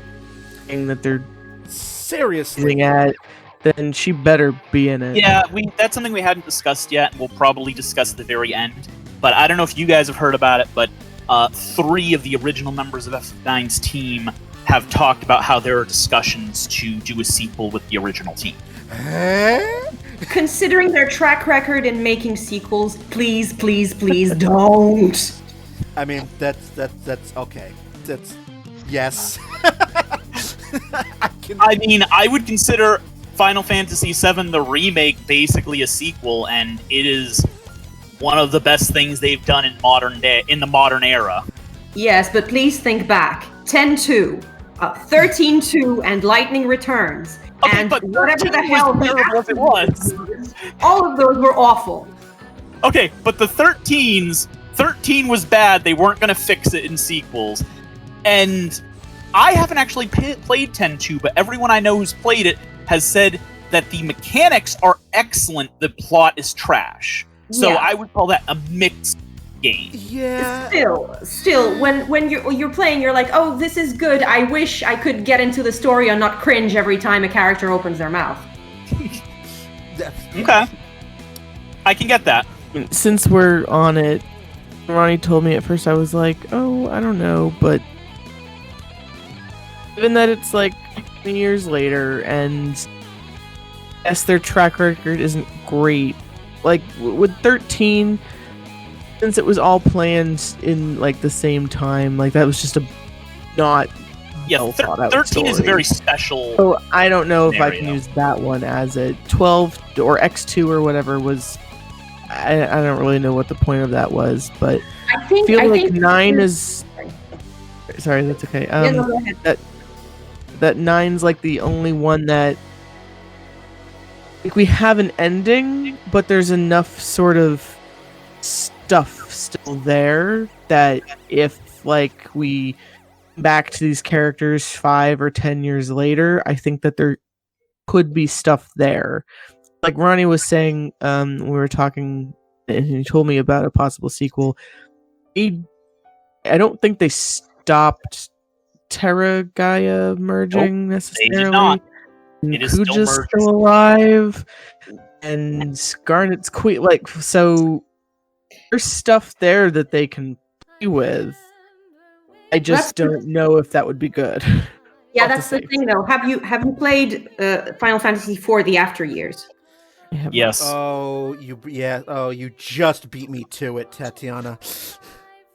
thing that they're seriously at. Then she better be in it. Yeah, that's something we hadn't discussed yet. We'll probably discuss at the very end. But I don't know if you guys have heard about it, but 3 of the original members of F9's team have talked about how there are discussions to do a sequel with the original team. Considering their track record in making sequels, please, please, please don't. I mean, that's okay. That's yes. I would consider Final Fantasy VII the remake basically a sequel, and it is one of the best things they've done in the modern era. Yes, but please think back. 10-2, 13-2, and Lightning Returns. Okay, and but whatever the hell it was. All of those were awful. Okay, but the 13 was bad. They weren't going to fix it in sequels. And I haven't actually played 10-2, but everyone I know who's played it has said that the mechanics are excellent, the plot is trash. So Yeah. I would call that a mixed game. Yeah. Still, when you're playing, you're like, oh, this is good. I wish I could get into the story and not cringe every time a character opens their mouth. Okay. I can get that. Since we're on it, Ronny told me at first, I was like, oh, I don't know, but given that it's like 20 years later, and yes, their track record isn't great. Like with 13, since it was all planned in like the same time, like that was just a not well thought out 13 is a story. very special. So I don't know if I can scenario. use that one as a 12 or X2 or whatever was. I don't really know what the point of that was, but I think I feel like think 9 is. Sorry, that's okay. Yeah, no, go ahead. That 9's like the only one that like we have an ending, but there's enough sort of stuff still there that if like we back to these characters 5 or 10 years later, I think that there could be stuff there. Like Ronny was saying, we were talking and he told me about a possible sequel. I don't think they stopped Terra Gaia merging necessarily. They did not. And It is still Kuja's merged. still alive, and Garnet's queen. Like, so there's stuff there that they can play with. I just don't know if that would be good. Yeah, I'll have that's to the thing, though. Have you played Final Fantasy IV: The After Years? I have- Yes. Oh, you just beat me to it, Tatiana.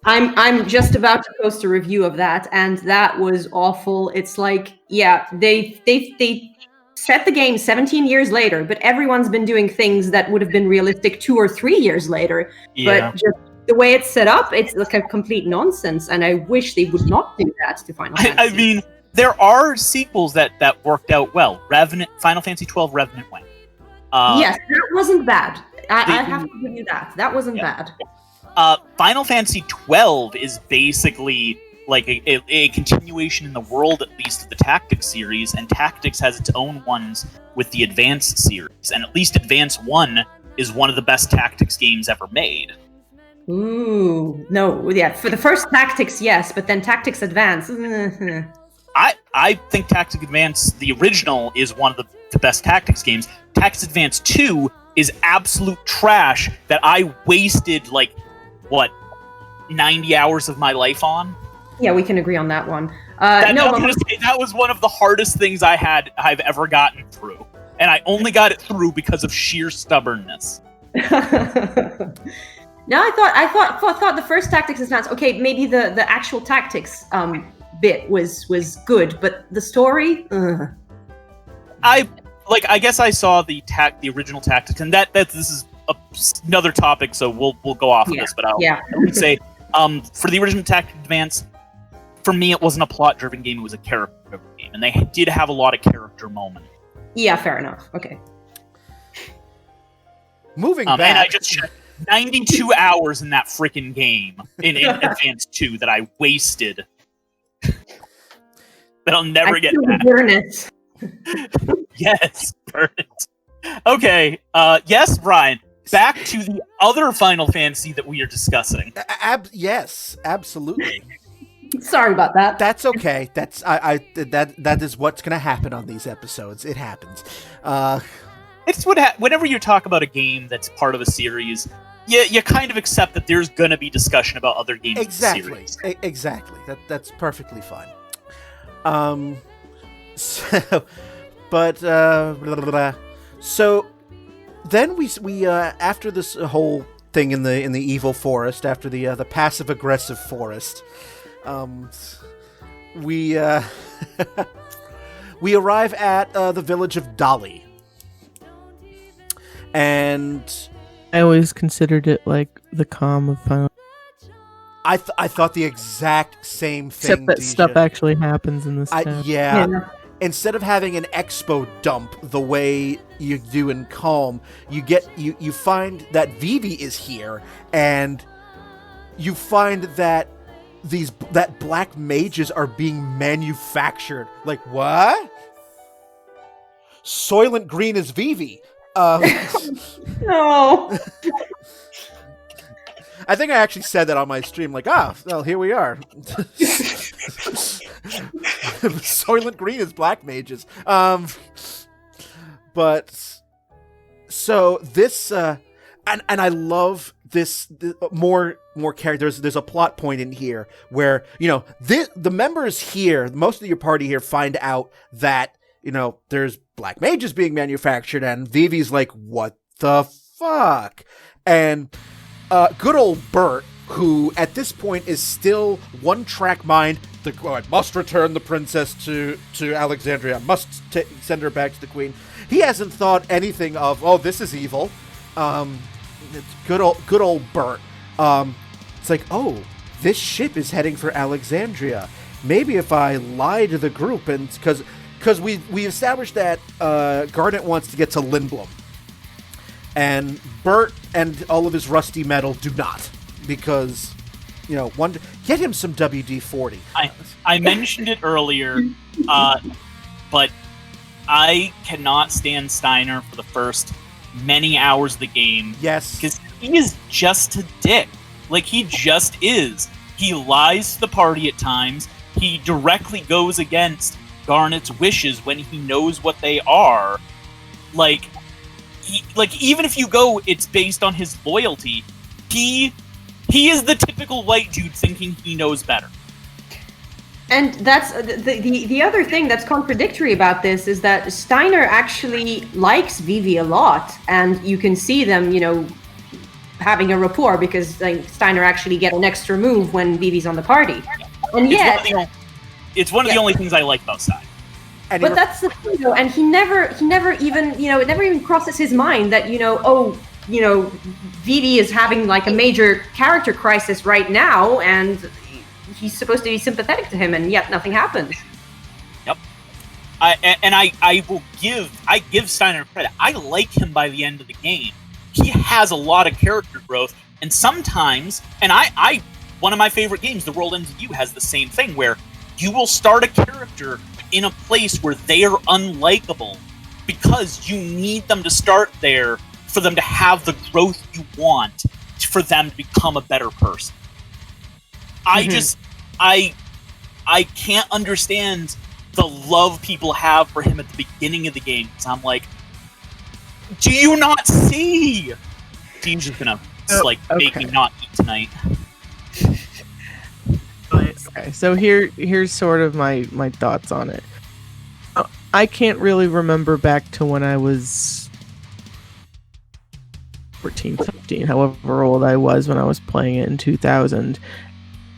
I'm just about to post a review of that, and that was awful. It's like, yeah, they set the game 17 years later, but everyone's been doing things that would have been realistic 2 or 3 years later. Yeah. But just the way it's set up, it's like a complete nonsense, and I wish they would not do that to Final Fantasy. I mean, there are sequels that worked out well. Final Fantasy 12 Revenant went. Yes, that wasn't bad. I They- have to give you that. That wasn't bad. Final Fantasy 12 is basically like a continuation in the world, at least, of the Tactics series, and Tactics has its own ones with the Advanced series, and at least Advance 1 is one of the best Tactics games ever made. Ooh, no, yeah. For the first Tactics, yes, but then Tactics Advance. I think Tactics Advance, the original, is one of the best Tactics games. Tactics Advance 2 is absolute trash that I wasted, 90 hours of my life on? Yeah, we can agree on that one. I'm gonna say that was one of the hardest things I've ever gotten through. And I only got it through because of sheer stubbornness. No, I thought the first Tactics Advance. Okay, maybe the actual Tactics bit was good, but the story. I guess I saw the original Tactics, and this is another topic, so we'll go off of this. But I would say for the original Tactics Advance, for me it wasn't a plot-driven game; it was a character-driven game, and they did have a lot of character moments. Yeah, fair enough. Okay. Moving And back. I just checked 92 hours in that freaking game in Advance 2 that I wasted. That I'll never get back. Bitterness. Yes, burn it. Okay, yes, Brian. Back to the other Final Fantasy that we are discussing. Yes, absolutely. Sorry about that. That's okay. That is what's going to happen on these episodes. It happens. It's whenever you talk about a game that's part of a series, you kind of accept that there's going to be discussion about other games Exactly. in the series. Exactly. That's perfectly fine. So, but blah, blah, blah. So then we after this whole thing in the evil forest, after the passive aggressive forest, we we arrive at the village of Dali, and I always considered it like the calm of Final. I thought the exact same thing. Except that Dejah. stuff actually happens in this town. Yeah. Instead of having an expo dump the way you do in Calm, you find that Vivi is here, and you find that that black mages are being manufactured. Like, what? Soylent Green is Vivi. No. I think I actually said that on my stream. Like, well, here we are. Soylent Green is black mages. But so this, and I love this more characters. There's a plot point in here where, the members here, most of your party here, find out that, there's black mages being manufactured, and Vivi's like, what the fuck? And good old Bert, who at this point is still one-track mind, I must return the princess to Alexandria, must send her back to the queen. He hasn't thought anything of, this is evil. It's good old Bert. It's like, this ship is heading for Alexandria. Maybe if I lie to the group, and because we established that Garnet wants to get to Lindblom, and Bert and all of his rusty metal do not, because get him some WD-40. I mentioned it earlier, but I cannot stand Steiner for the first many hours of the game. Yes. Because he is just a dick. Like, he just is. He lies to the party at times. He directly goes against Garnet's wishes when he knows what they are. Like, even if you go, it's based on his loyalty. He is the typical white dude thinking he knows better. And that's the other thing that's contradictory about this is that Steiner actually likes Vivi a lot, and you can see them, having a rapport because Steiner actually get an extra move when Vivi's on the party. And it's one of the only things I like about Steiner. But that's the thing, though, and he never even, it never even crosses his mind that, Vivi is having like a major character crisis right now, and he's supposed to be sympathetic to him, and yet nothing happens. Yep. I give Steiner credit. I like him by the end of the game. He has a lot of character growth, and sometimes, and I one of my favorite games, The World Ends With You, has the same thing where you will start a character in a place where they are unlikable because you need them to start there for them to have the growth you want for them to become a better person. I can't understand the love people have for him at the beginning of the game, because I'm like, do you not see? Dean's just gonna make me not eat tonight. Okay, so here's sort of my thoughts on it. I can't really remember back to when I was 14, 15, however old I was when I was playing it in 2000.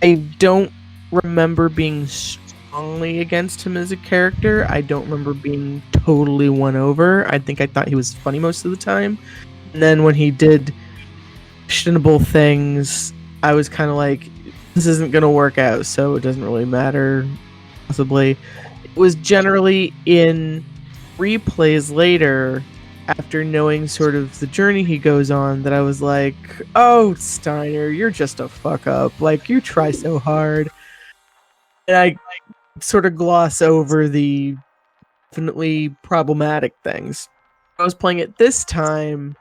I don't remember being strongly against him as a character. I don't remember being totally won over. I think I thought he was funny most of the time. And then when he did questionable things, I was kind of like, this isn't going to work out, so it doesn't really matter, possibly. It was generally in replays later, after knowing sort of the journey he goes on, that I was like, oh, Steiner, you're just a fuck up. Like, you try so hard. And I sort of gloss over the definitely problematic things. I was playing it this time.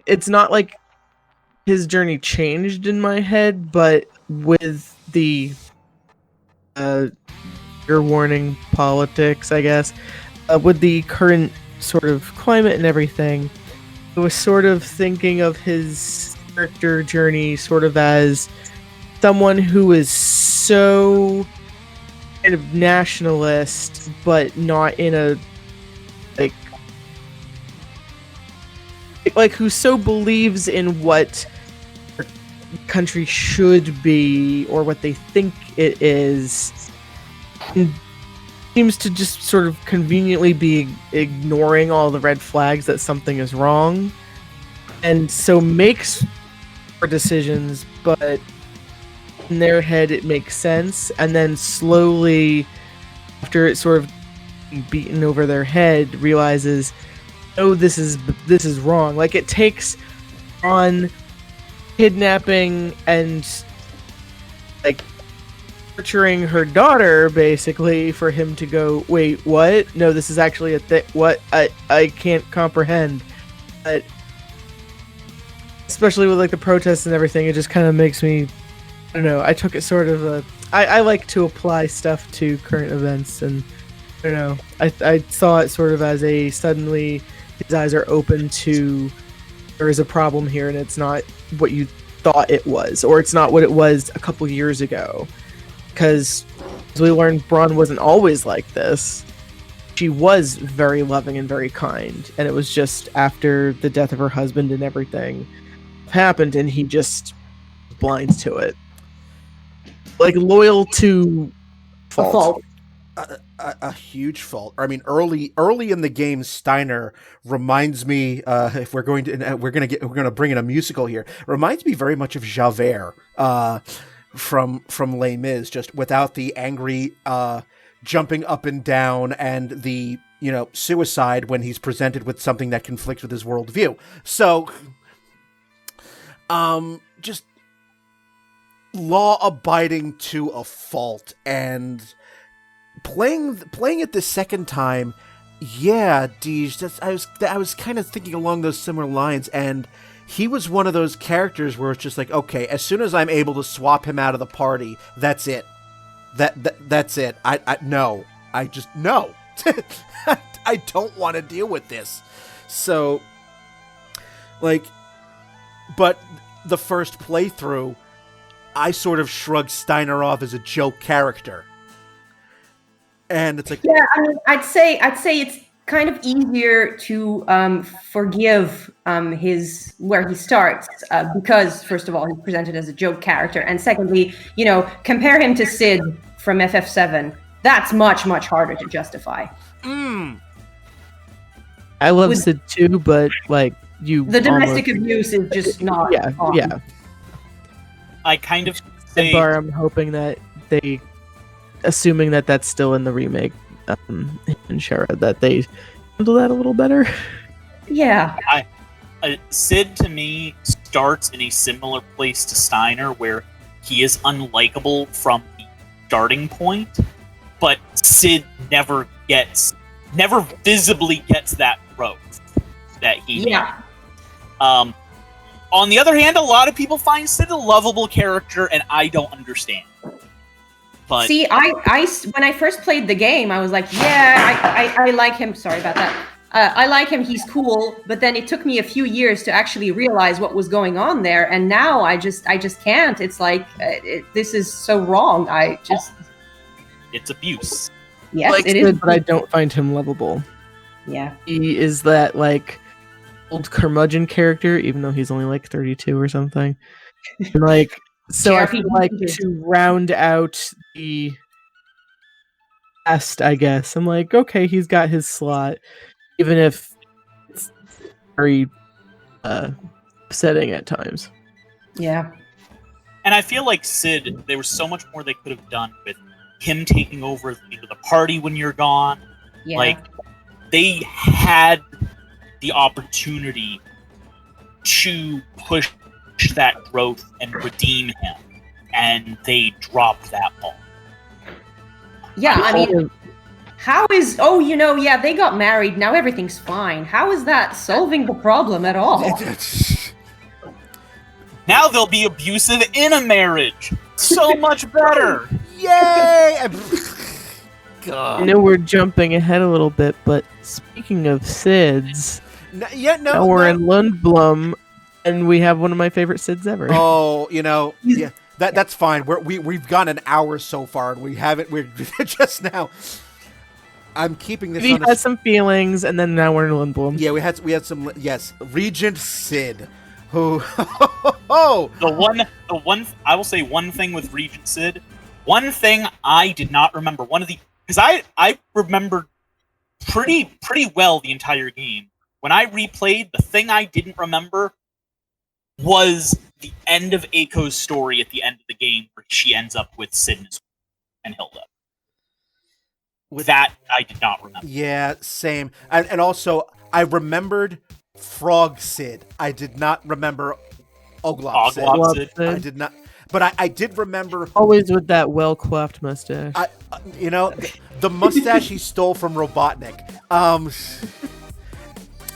It's not like his journey changed in my head, but with the your warning politics, I guess, with the current sort of climate and everything, I was sort of thinking of his character journey sort of as someone who is so kind of nationalist, but not in a like who so believes in what their country should be or what they think it is, and seems to just sort of conveniently be ignoring all the red flags that something is wrong, and so makes decisions, but in their head it makes sense, and then slowly, after it's sort of beaten over their head, realizes, oh, this is wrong. Like, it takes on kidnapping and like torturing her daughter basically for him to go, wait, what? No, this is actually a thing. What? I can't comprehend. But especially with like the protests and everything, it just kind of makes me, I don't know. I took it sort of I like to apply stuff to current events, and I don't know. I saw it sort of as a suddenly his eyes are open to there is a problem here, and it's not what you thought it was, or it's not what it was a couple years ago. Because as we learned, Braun wasn't always like this. She was very loving and very kind, and it was just after the death of her husband and everything happened, and he just blind to it, like loyal to fault. A huge fault. I mean, early in the game, Steiner reminds me. If we're going to bring in a musical here, reminds me very much of Javert from Les Mis, just without the angry jumping up and down and the suicide when he's presented with something that conflicts with his worldview. So, just law-abiding to a fault, and playing it the second time, yeah, Dejah, I was kind of thinking along those similar lines, and he was one of those characters where it's just like, okay, as soon as I'm able to swap him out of the party, that's it. That's it. No. I just, no. I don't want to deal with this. So, like, but the first playthrough, I sort of shrugged Steiner off as a joke character. And it's like, yeah, I mean, I'd say it's kind of easier to forgive his where he starts because first of all he's presented as a joke character, and secondly, compare him to Sid from FF7. That's much harder to justify. I love Sid too, but like the domestic abuse is just not. Yeah. I kind of say, I'm hoping that they. Assuming that that's still in the remake, and Shara, that they handle that a little better. Yeah. Sid, to me, starts in a similar place to Steiner, where he is unlikable from the starting point, but Sid never visibly gets that growth that he needs. On the other hand, a lot of people find Sid a lovable character, and I don't understand. But see, I when I first played the game, I was like, yeah, I like him. Sorry about that. I like him. He's cool. But then it took me a few years to actually realize what was going on there, and now I just can't. It's like this is so wrong. It's abuse. Yes, like it is. But I don't find him lovable. Yeah, he is that like old curmudgeon character, even though he's only like 32 or something. Like. So I feel like to round out the cast, I guess, I'm like, okay, he's got his slot, even if it's very upsetting at times. Yeah. And I feel like Sid, there was so much more they could have done with him taking over the party when you're gone. Yeah. Like, they had the opportunity to push that growth and redeem him, and they dropped that ball. Yeah, I mean, how is they got married, now everything's fine. How is that solving the problem at all? Now they'll be abusive in a marriage. So much better. Yay! God. I know we're jumping ahead a little bit, but speaking of SIDS, now we're in Lundblom. And we have one of my favorite SIDS ever. Oh, yeah, that's fine. We've gone an hour so far, and we haven't. We're just now. I'm keeping this. We had some feelings, and then now we're in Lundblom. Yeah, we had some. Yes, Regent Sid, who. The one. I will say one thing with Regent Sid. One thing I did not remember. Because I remembered pretty well the entire game. When I replayed, the thing I didn't remember was the end of Aiko's story at the end of the game, where she ends up with Sid and Hilda. That I did not remember. Yeah, same. And also, I remembered Frog Sid. I did not remember Oglop Sid. Sid. I did not. But I did remember, Always with that well-coiffed mustache. the mustache he stole from Robotnik.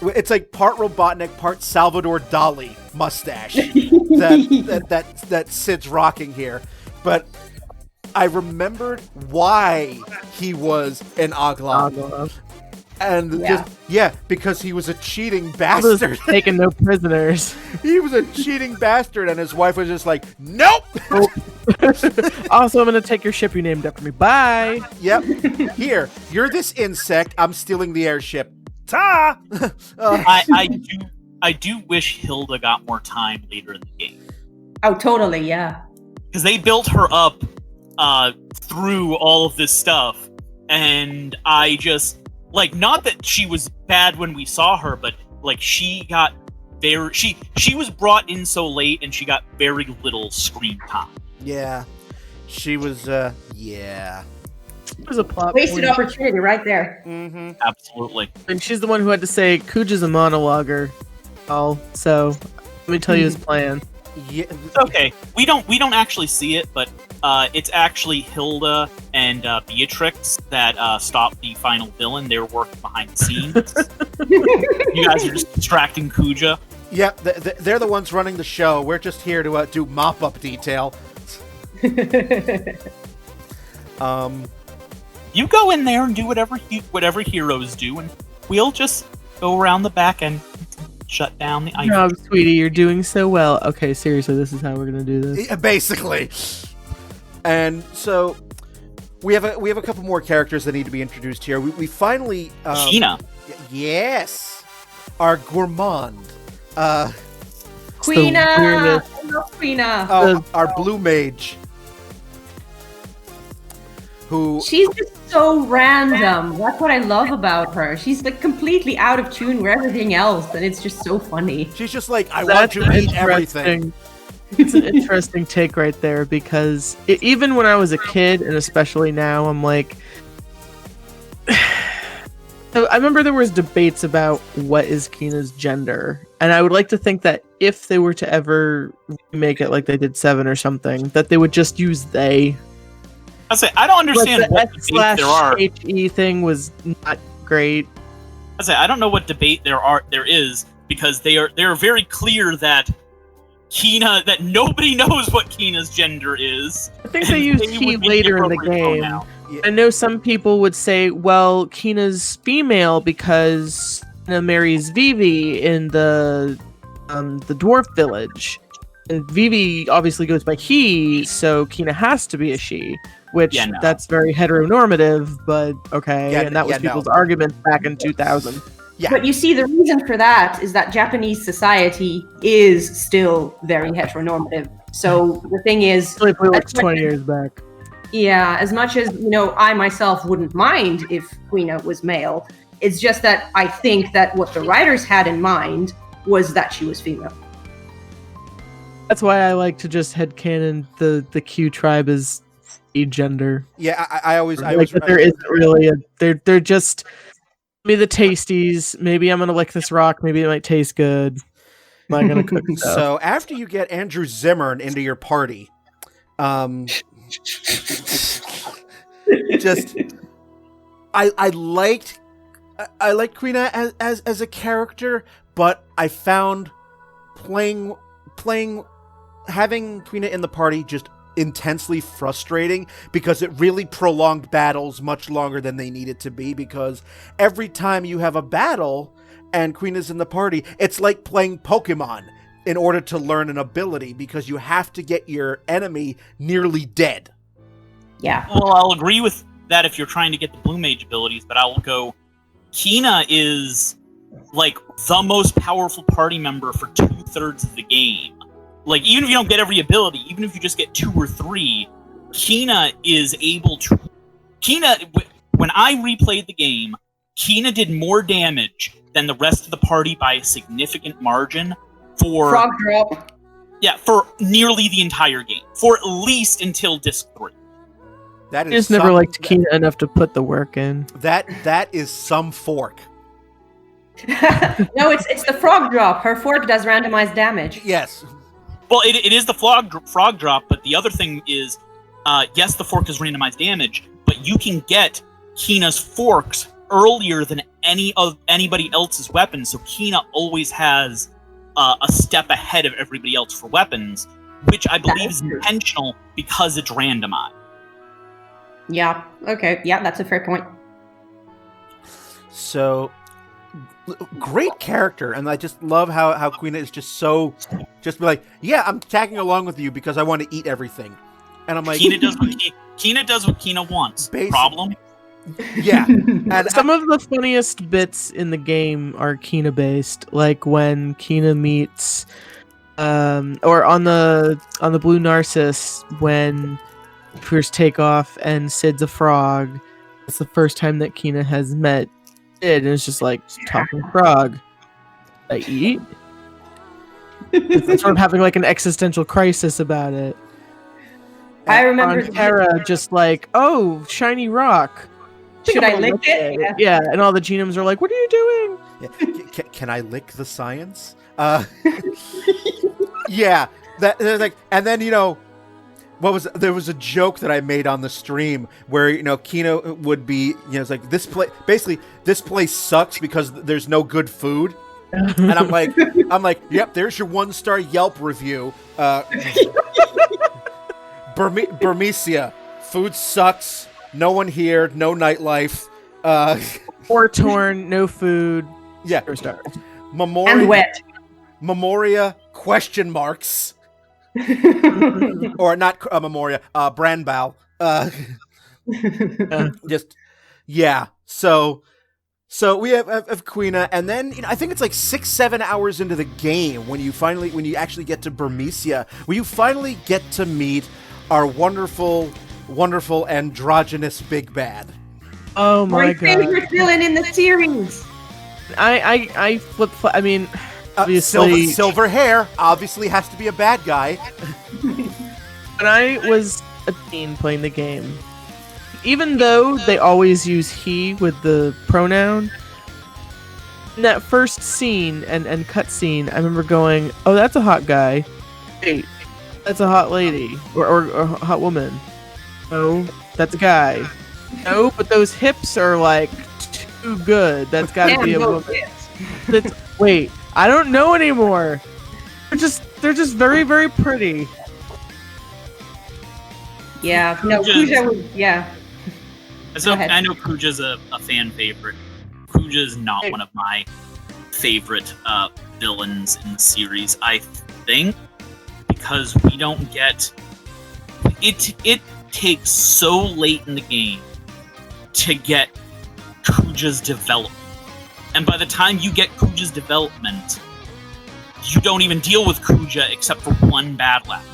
It's like part Robotnik, part Salvador Dali mustache that Sid's rocking here. But I remembered why he was an Oglop. And because he was a cheating bastard. Taking no prisoners. He was a cheating bastard, and his wife was just like, nope! Also, I'm going to take your ship you named after me. Bye! Yep. Here, you're this insect. I'm stealing the airship. Ta! I do wish Hilda got more time later in the game. Oh, totally, yeah. Because they built her up through all of this stuff, and I just... Like, not that she was bad when we saw her, but, like, she got very... She was brought in so late, and she got very little screen time. Yeah. She was, yeah. It was a plot Wasted point. opportunity right there. Mm-hmm. Absolutely. And she's the one who had to say, Kuja's a monologuer. Oh, so let me tell you his plan. Yeah. Okay, we don't actually see it, but it's actually Hilda and Beatrix that stop the final villain. They're working behind the scenes. You guys are just distracting Kuja. Yeah, they're the ones running the show. We're just here to do mop-up detail. You go in there and do whatever heroes do, and we'll just go around the back and shut down the ice. No, sweetie, you're doing so well. Okay, seriously, this is how we're gonna do this. Yeah, basically. And so we have a couple more characters that need to be introduced here. We finally Tina. Yes, our gourmand. Queena! weirdest- I love Queena. Oh, our blue mage. Who She's just so random. That's what I love about her. She's like completely out of tune with everything else, and it's just so funny. she's just like, I want to eat everything. It's an interesting take right there because even when I was a kid, and especially now, I'm like. So I remember there was debates about what is Keena's gender, and I would like to think that if they were to ever make it like they did 7 or something, that they would just use they. I don't understand Like the what debate there are. S/HE thing was not great. I don't know what debate there is, because they are very clear that that nobody knows what Keena's gender is. I think they used he later in the game. Yeah. I know some people would say, well, Keena's female because Kina marries Vivi in the dwarf village. And Vivi obviously goes by he, so Kina has to be a she, which that's very heteronormative, but okay. Yeah, and that was people's argument back in 2000. Yeah. But you see, the reason for that is that Japanese society is still very heteronormative. So the thing is, Like 20 years back. yeah, as much as, I myself wouldn't mind if Queena was male, it's just that I think that what the writers had in mind was that she was female. That's why I like to just headcanon the Q tribe as a gender. Yeah, I always there isn't really they're just maybe the tasties. Maybe I'm gonna lick this rock. Maybe it might taste good. Am I gonna cook stuff? So after you get Andrew Zimmern into your party, just I liked Queena as a character, but I found having Queena in the party just intensely frustrating because it really prolonged battles much longer than they needed to be, because every time you have a battle and Queena's in the party, it's like playing Pokemon in order to learn an ability, because you have to get your enemy nearly dead. Yeah. Well, I'll agree with that if you're trying to get the Blue Mage abilities, but I'll go, Queena is like the most powerful party member for 2/3 of the game. Like, even if you don't get every ability, even if you just get 2 or 3, Queena is able to... When I replayed the game, Queena did more damage than the rest of the party by a significant margin for... Frog drop. Yeah, for nearly the entire game. For at least until Disc 3. That is I just never liked Queena enough to put the work in. That is some fork. No, it's the frog drop. Her fork does randomized damage. Yes. Well, it is the frog drop, but the other thing is, yes, the fork is randomized damage, but you can get Kina's forks earlier than anybody else's weapons, so Kina always has a step ahead of everybody else for weapons, which I believe is intentional because it's randomized. Yeah. Okay. Yeah, that's a fair point. So, great character, and I just love how Quina is just be like, yeah, I'm tagging along with you because I want to eat everything, and I'm like, Kina does what Kina wants. Problem? Yeah. And some of the funniest bits in the game are Kina based, like when Kina meets, or on the Blue Narcissus when first take off and Sid's a frog. It's the first time that Kina has met Sid, and it's just like talking frog. I eat. It's sort of having like an existential crisis about it. I remember on Terra, just like, oh, shiny rock. Should I lick it? Yeah, and all the genomes are like, what are you doing? Yeah. Can I lick the science? Yeah, they're like, and then there was a joke that I made on the stream where Kina would be it's like this place sucks because there's no good food, and I'm like, yep, there's your 1-star Yelp review. Burmecia, food sucks. No one here, no nightlife. Or torn, no food. Yeah. 0 stars. And wet. Memoria, question marks. Or not Memoria, Branbal. Just, yeah. So we have Quina, and then I think it's like 6-7 hours into the game when you actually get to Burmecia, where you finally get to meet our wonderful androgynous big bad. Oh my god! My favorite villain in the series. I flip. I mean, obviously, silver hair obviously has to be a bad guy. When I was a teen playing the game, even though they always use he with the pronoun, in that first scene and cutscene, I remember going, "Oh, that's a hot guy. Wait, that's a hot lady or a hot woman. Oh, that's a guy. No, but those hips are like too good. That's got to be a woman." Wait, I don't know anymore. They're just very, very pretty. Yeah, no, Kuja was, yeah. So I know Kuja's a fan favorite. Kuja is not one of my favorite villains in the series, I think, because we don't get it. It takes so late in the game to get Kuja's development, and by the time you get Kuja's development, you don't even deal with Kuja except for one battle act.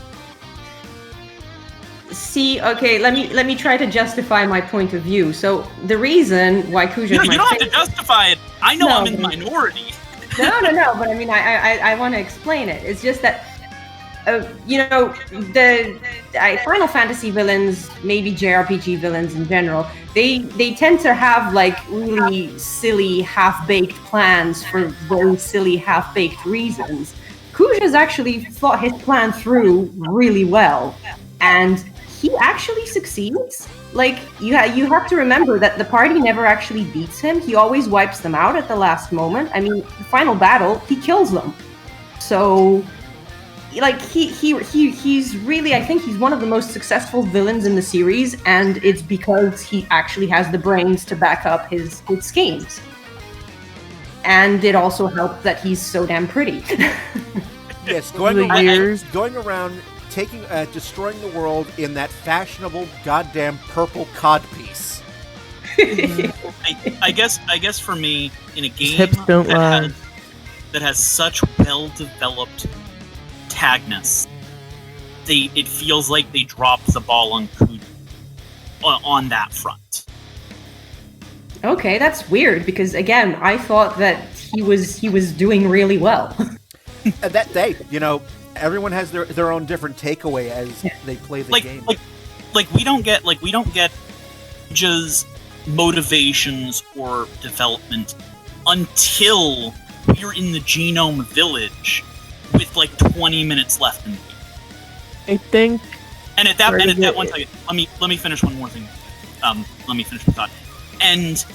See, okay, let me try to justify my point of view. So the reason why Kuja is you don't have to justify it. I know I'm in the minority. No. But I mean, I want to explain it. It's just that, the Final Fantasy villains, maybe JRPG villains in general, they tend to have like really silly half-baked plans for very silly half-baked reasons. Kuja's actually thought his plan through really well, and he actually succeeds. Like, you have to remember that the party never actually beats him. He always wipes them out at the last moment. I mean, the final battle, he kills them. So, like, he's really, I think he's one of the most successful villains in the series, and it's because he actually has the brains to back up his schemes. And it also helped that he's so damn pretty. Yes, going around destroying the world in that fashionable goddamn purple codpiece. I guess for me, in a game that has such well-developed antagonists, it feels like they dropped the ball on Kuja on that front. Okay, that's weird, because again, I thought that he was doing really well. Everyone has their own different takeaway as they play the game. We don't get Kuja's motivations or development until we're in the Genome Village with with like 20 minutes left in the game. I think. And at that one second, let me finish one more thing. Let me finish my thought. And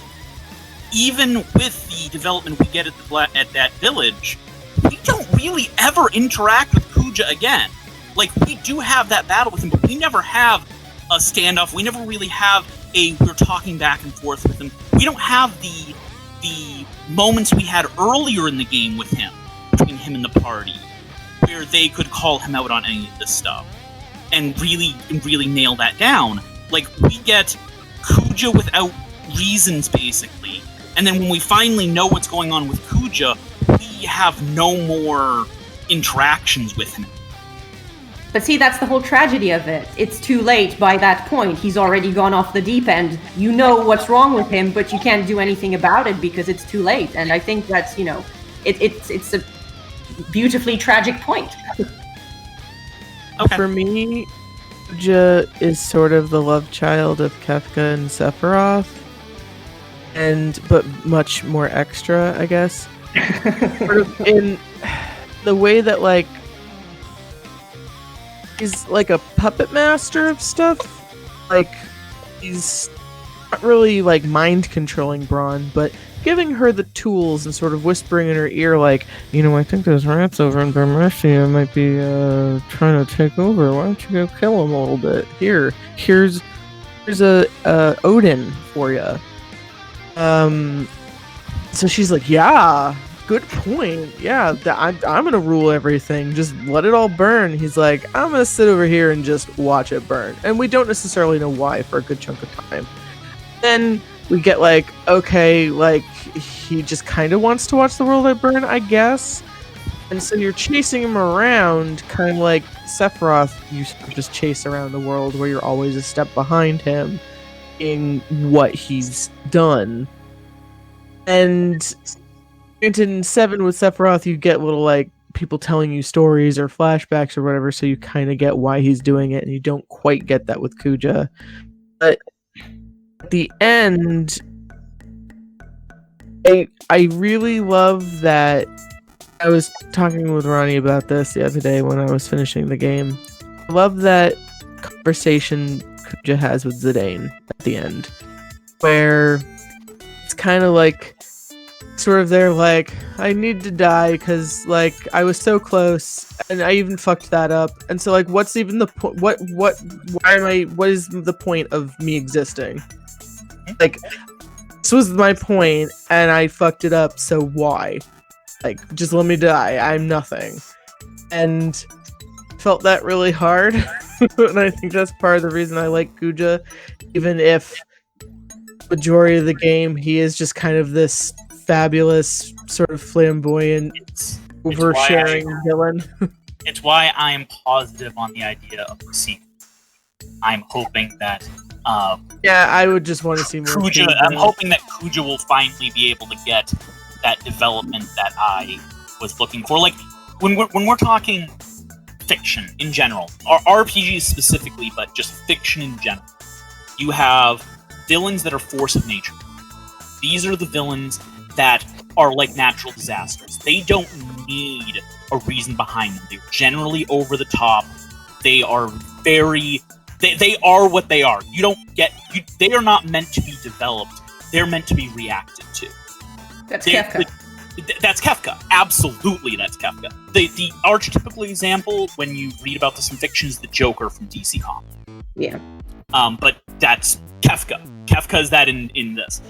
even with the development we get at that village, we don't really ever interact with Dejah again. Like, we do have that battle with him, but we never have a standoff. We never really have we're talking back and forth with him. We don't have the moments we had earlier in the game with him, between him and the party, where they could call him out on any of this stuff and really nail that down. Like, we get Dejah without reasons, basically, and then when we finally know what's going on with Dejah, we have no more interactions with him. But see, that's the whole tragedy of it. It's too late by that point. He's already gone off the deep end. You know what's wrong with him, but you can't do anything about it because it's too late. And I think that's, it's a beautifully tragic point. Okay. For me, Dejah is sort of the love child of Kefka and Sephiroth, but much more extra, I guess. Sort of in the way that, like, he's like a puppet master of stuff. Like, he's not really like mind controlling Braun, but giving her the tools and sort of whispering in her ear, like, I think those rats over in Bermercia might be trying to take over. Why don't you go kill them a little bit? Here's a Odin for you. So she's like, yeah. Good point. Yeah, I'm gonna rule everything. Just let it all burn. He's like, I'm gonna sit over here and just watch it burn. And we don't necessarily know why for a good chunk of time. Then we get like, okay, like he just kind of wants to watch the world burn, I guess. And so you're chasing him around, kind of like Sephiroth. You just chase around the world where you're always a step behind him in what he's done. And in 7 with Sephiroth, you get little like people telling you stories or flashbacks or whatever, so you kind of get why he's doing it, and you don't quite get that with Dejah. But at the end, I really love that. I was talking with Ronny about this the other day when I was finishing the game. I love that conversation Dejah has with Zidane at the end, where it's kind of like sort of they're like, I need to die because like I was so close and I even fucked that up, and so like what's even the point? What is the point of me existing? Like, this was my point and I fucked it up, so why? Like, just let me die. I'm nothing. And felt that really hard. And I think that's part of the reason I like Dejah, even if majority of the game he is just kind of this fabulous, sort of flamboyant, oversharing villain. It's why I am positive on the idea of the sequel. I'm hoping that I would just want to see more Dejah. I'm hoping that Dejah will finally be able to get that development that I was looking for. Like, when we're talking fiction in general, or RPGs specifically, but just fiction in general, you have villains that are force of nature. These are the villains that are like natural disasters. They don't need a reason behind them. They're generally over the top. They are very... They are what they are. They are not meant to be developed. They're meant to be reacted to. That's Kefka. That's Kefka. Absolutely, that's Kefka. The archetypical example when you read about this in fiction is the Joker from DC Comics. Yeah. But that's Kefka. Kefka is that in this.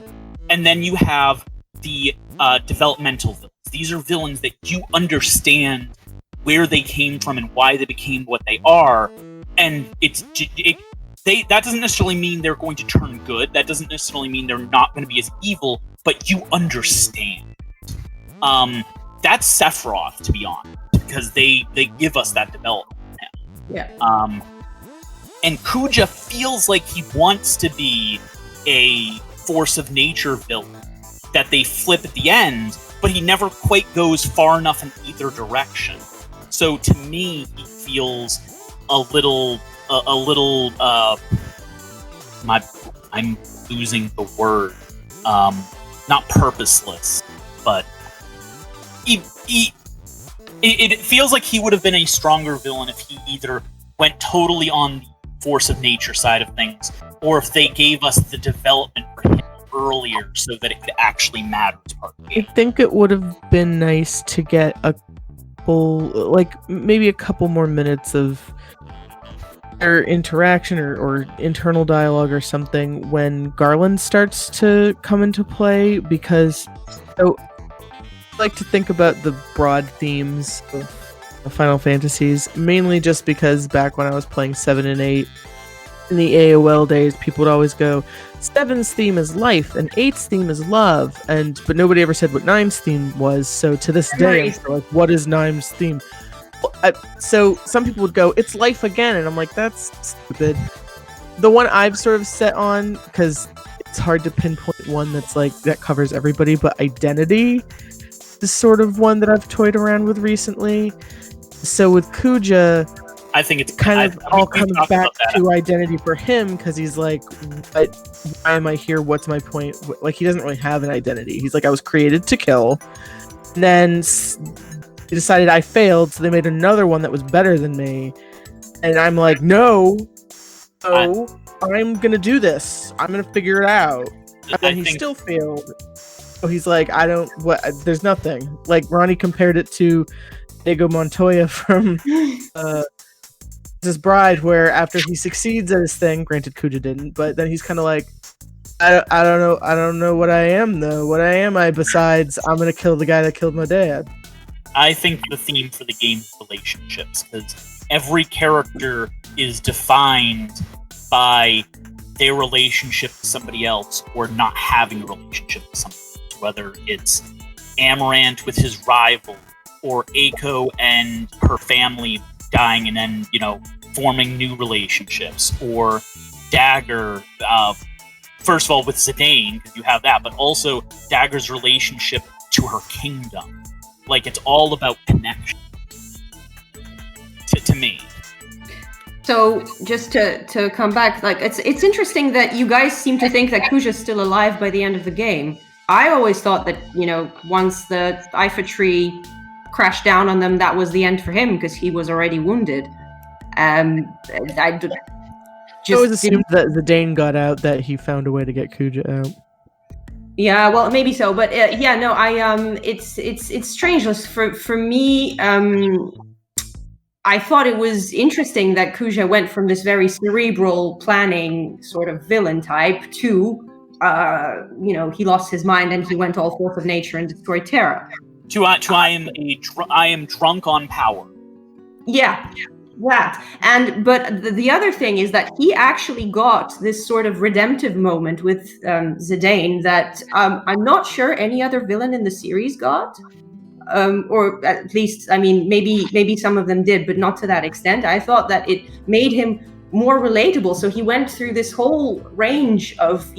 And then you have the developmental villains. These are villains that you understand where they came from and why they became what they are. And that doesn't necessarily mean they're going to turn good. That doesn't necessarily mean they're not going to be as evil, but you understand. That's Sephiroth, to be honest, because they give us that development. Yeah. And Dejah feels like he wants to be a force of nature villain that they flip at the end, but he never quite goes far enough in either direction. So to me, he feels a little. I'm losing the word. Not purposeless, but it it feels like he would have been a stronger villain if he either went totally on the force of nature side of things, or if they gave us the development for him earlier so that it could actually matter as part of the I game. think it would have been nice to get maybe a couple more minutes of their interaction or internal dialogue or something when Garland starts to come into play, because I like to think about the broad themes of Final Fantasies, mainly just because back when I was playing 7 and 8 in the AOL days, people would always go, 7's theme is life and 8's theme is love, but nobody ever said what 9's theme was. So to this day, I'm still like, what is 9's theme? So some people would go, it's life again, and I'm like, that's stupid. The one I've sort of set on, because it's hard to pinpoint one that covers everybody, but identity is sort of one that I've toyed around with recently. So with Kuja, I think it's all comes back to identity for him, because he's like, why am I here? What's my point? Like, he doesn't really have an identity. He's like, I was created to kill. And then they decided I failed, so they made another one that was better than me. And I'm like, no, I'm gonna do this. I'm gonna figure it out. And he still failed. So he's like, there's nothing. Like, Ronny compared it to Diego Montoya from His Bride, where after he succeeds at his thing, granted Kuja didn't, but then he's kind of like, I don't know what I am though. What am I besides I'm gonna kill the guy that killed my dad? I think the theme for the game is relationships, because every character is defined by their relationship to somebody else or not having a relationship with somebody else, whether it's Amaranth with his rival, or Aiko and her family dying and then, forming new relationships, or Dagger, first of all with Zidane, because you have that, but also Dagger's relationship to her kingdom. Like, it's all about connection to me. So just to come back, like, it's interesting that you guys seem to think that Kuja's still alive by the end of the game. I always thought that, once the Ifa tree crashed down on them, that was the end for him, because he was already wounded. I always assumed that Zidane got out, that he found a way to get Kuja out. Yeah, well, maybe so, but it's strange. For me, I thought it was interesting that Kuja went from this very cerebral planning sort of villain type to, he lost his mind and he went all force of nature and destroyed Terra. I am drunk on power. Yeah. That. But the other thing is that he actually got this sort of redemptive moment with Zidane that I'm not sure any other villain in the series got. Or at least, maybe some of them did, but not to that extent. I thought that it made him more relatable. So he went through this whole range of,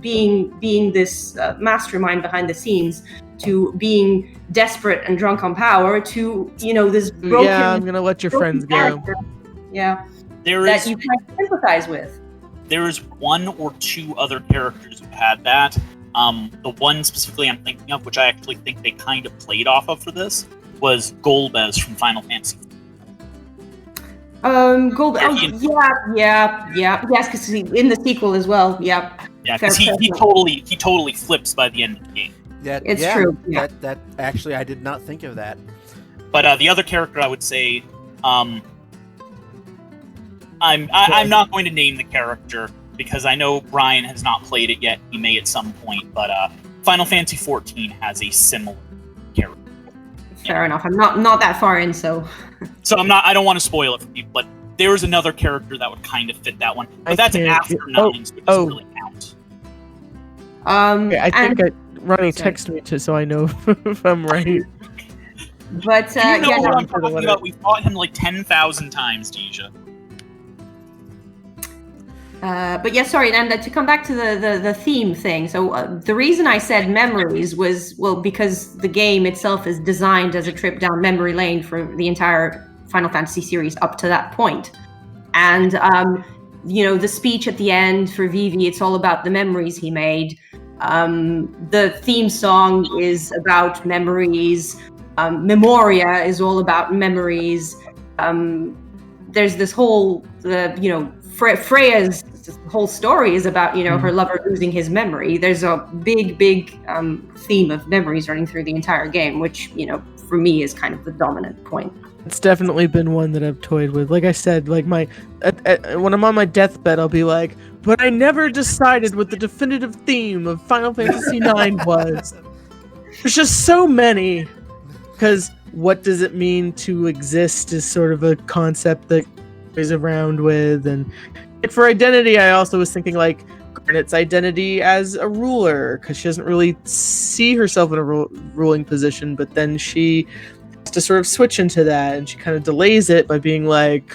being this mastermind behind the scenes, to being desperate and drunk on power, to, this broken... Yeah, I'm gonna let your friends go. Yeah. That you can sympathize with. There is one or two other characters who had that. The one specifically I'm thinking of, which I actually think they kind of played off of for this, was Golbez from Final Fantasy. Golbez. Yeah. Yes, because in the sequel as well. Yeah. Yeah, because he totally flips by the end of the game. It's true. Yeah. That actually, I did not think of that. But the other character I would say, I'm not going to name the character because I know Brian has not played it yet. He may at some point, but Final Fantasy XIV has a similar character. Fair enough. I'm not that far in, so. So I don't want to spoil it for people, but there is another character that would kind of fit that one. But that's after 9, so it doesn't really count. Okay, Ronny, text me so I know if I'm right. But what I'm talking about? We fought him like 10,000 times, Dejah. But yeah, sorry, and to come back to the theme thing. So the reason I said memories was, well, because the game itself is designed as a trip down memory lane for the entire Final Fantasy series up to that point. And, the speech at the end for Vivi, it's all about the memories he made. The theme song is about memories. Memoria is all about memories. There's this whole, Freya's whole story is about, her lover losing his memory. There's a big theme of memories running through the entire game, which, for me is kind of the dominant point. It's definitely been one that I've toyed with. Like I said, like when I'm on my deathbed, I'll be like, but I never decided what the definitive theme of Final Fantasy IX was. There's just so many. Because what does it mean to exist is sort of a concept that goes around with. And for identity, I also was thinking like Garnet's identity as a ruler, because she doesn't really see herself in a ruling position, but then she has to sort of switch into that, and she kind of delays it by being like,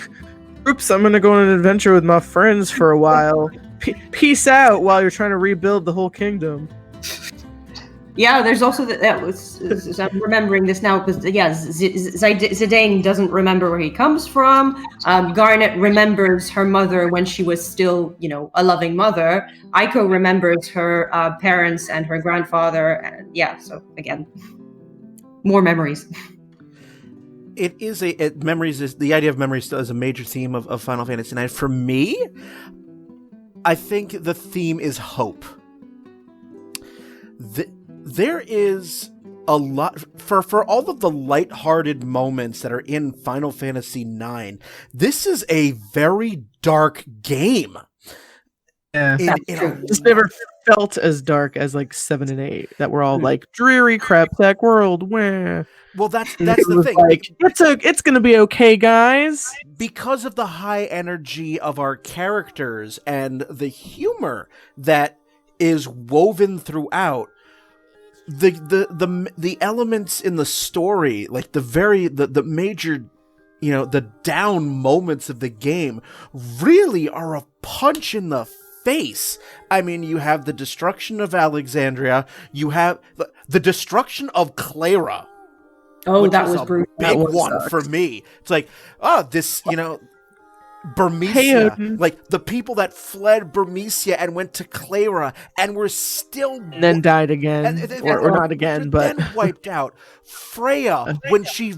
oops, I'm going to go on an adventure with my friends for a while. Peace out while you're trying to rebuild the whole kingdom. Yeah, there's also I'm remembering this now because Zidane doesn't remember where he comes from. Garnet remembers her mother when she was still, a loving mother. Aiko remembers her parents and her grandfather, and so again, more memories. It is memories is the idea of memories still is a major theme of Final Fantasy IX. For me, I think the theme is hope. There is a lot for all of the lighthearted moments that are in Final Fantasy IX. This is a very dark game. Yeah, it's never felt as dark as like 7 and 8 that were all like dreary crap sack world. Where well, that's the thing. Like, it's gonna be okay, guys. Because of the high energy of our characters and the humor that is woven throughout. The elements in the story, like the major, the down moments of the game really are a punch in the face. I mean, you have the destruction of Alexandria, you have the destruction of Clara. Oh, that was brutal. Big one sucked. For me. It's like, this, Burmecia, like the people that fled Burmecia and went to Clara and were still and then died again, or not again, but then wiped out. Freya, when she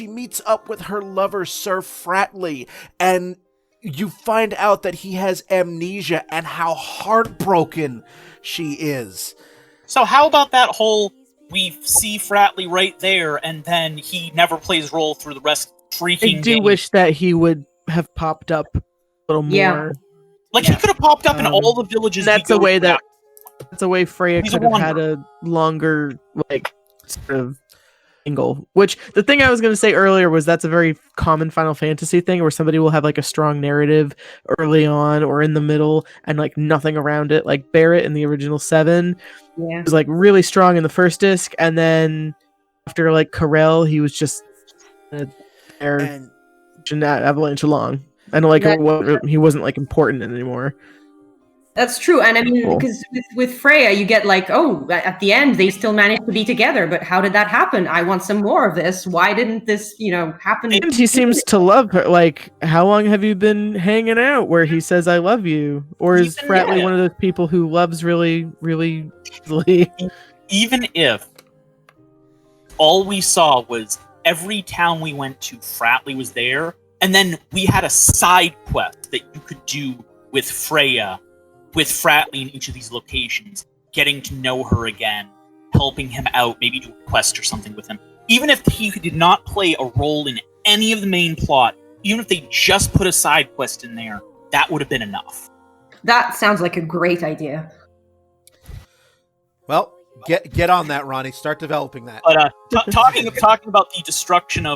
meets up with her lover Sir Fratley, and you find out that he has amnesia and how heartbroken she is. So how about that whole we see Fratley right there, and then he never plays role through the rest. I do wish that he would have popped up a little more. Like he could have popped up in all the villages. That's a way Freya could have had a longer sort of angle. Which the thing I was going to say earlier was that's a very common Final Fantasy thing where somebody will have like a strong narrative early on or in the middle and like nothing around it. Like Barrett in the original 7 was like really strong in the first disc, and then after like Corel, he was just. And Avalanche along. And like he wasn't like important anymore. That's true, and I mean, because with Freya, you get like, at the end they still managed to be together, but how did that happen? I want some more of this. Why didn't this, happen? And he seems to love her. Like, how long have you been hanging out? Where he says, "I love you," or is Fratley one of those people who loves really, really easily? Even if all we saw was. Every town we went to, Fratley was there, and then we had a side quest that you could do with Freya, with Fratley in each of these locations, getting to know her again, helping him out, maybe do a quest or something with him. Even if he did not play a role in any of the main plot, even if they just put a side quest in there, that would have been enough. That sounds like a great idea. Well, get on that, Ronny. Start developing that. But talking about the destruction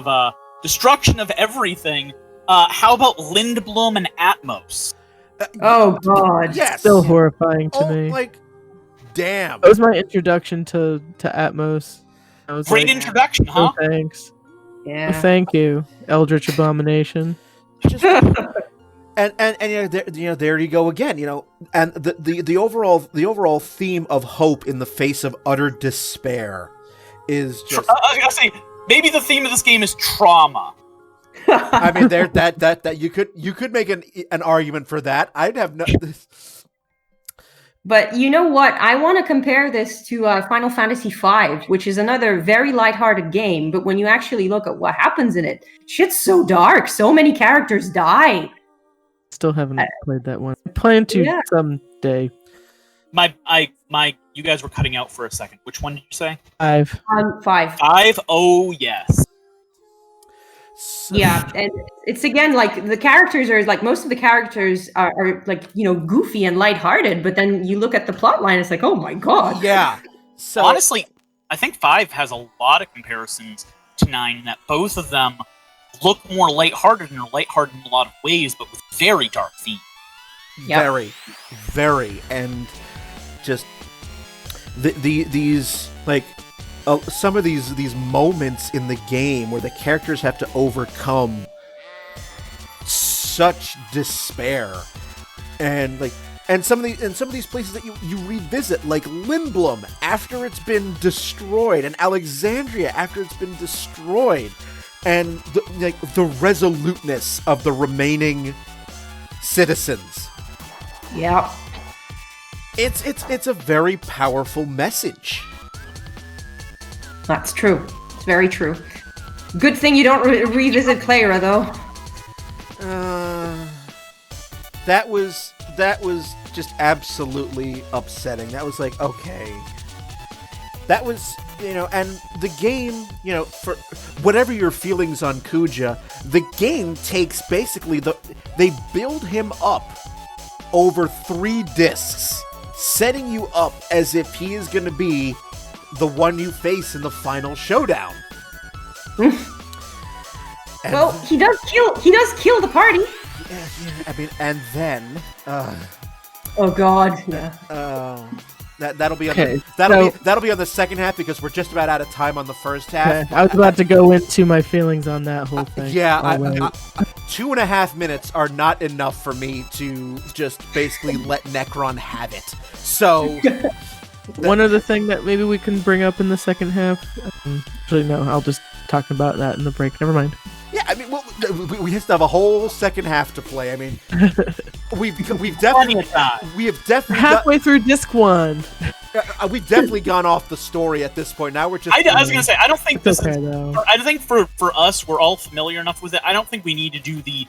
of everything. How about Lindblom and Atmos? Oh God! Yes, still horrifying to me. Like, damn. That was my introduction to Atmos. Great introduction, huh? Oh, thanks. Yeah. Oh, thank you, Eldritch Abomination. And there you go again, and the overall theme of hope in the face of utter despair is just. I was gonna say maybe the theme of this game is trauma. I mean, that you could make an argument for that. I'd have no. But you know what? I want to compare this to Final Fantasy V, which is another very lighthearted game. But when you actually look at what happens in it, shit's so dark. So many characters die. Still haven't played that one. I plan to someday. You guys were cutting out for a second. Which one did you say? 5. 5. 5? Oh, yes. Yeah, and it's again like the characters are like most of the characters are like goofy and lighthearted, but then you look at the plot line, it's like, oh my god. Yeah. So honestly, I think 5 has a lot of comparisons to 9 in that both of them look more lighthearted and are lighthearted in a lot of ways, but with very dark themes. Yep. Very, very, and just these like. Some of these moments in the game where the characters have to overcome such despair, and some of these places that you revisit, like Lindblom after it's been destroyed, and Alexandria after it's been destroyed, and the resoluteness of the remaining citizens. Yeah, it's a very powerful message. That's true. It's very true. Good thing you don't revisit Clara, though. That was just absolutely upsetting. That was like, okay. That was, and the game, for whatever your feelings on Kuja, the game takes basically they build him up over 3 discs, setting you up as if he is going to be the one you face in the final showdown. Well, he does kill the party. Yeah, I mean, and then oh god, yeah. That'll be on Okay, that'll be on the second half, because we're just about out of time on the first half. Okay, I was about to go into my feelings on that whole thing. Yeah, 2.5 minutes are not enough for me to just basically let Necron have it. So one other thing that maybe we can bring up in the second half. Actually, no, I'll just talk about that in the break. Never mind. yeah, I mean, we have to have a whole second half to play. I mean, we've definitely halfway through disc 1. We've definitely gone off the story at this point. Now we're just. I was gonna say, I don't think this okay, is. though. I think for us, we're all familiar enough with it. I don't think we need to do the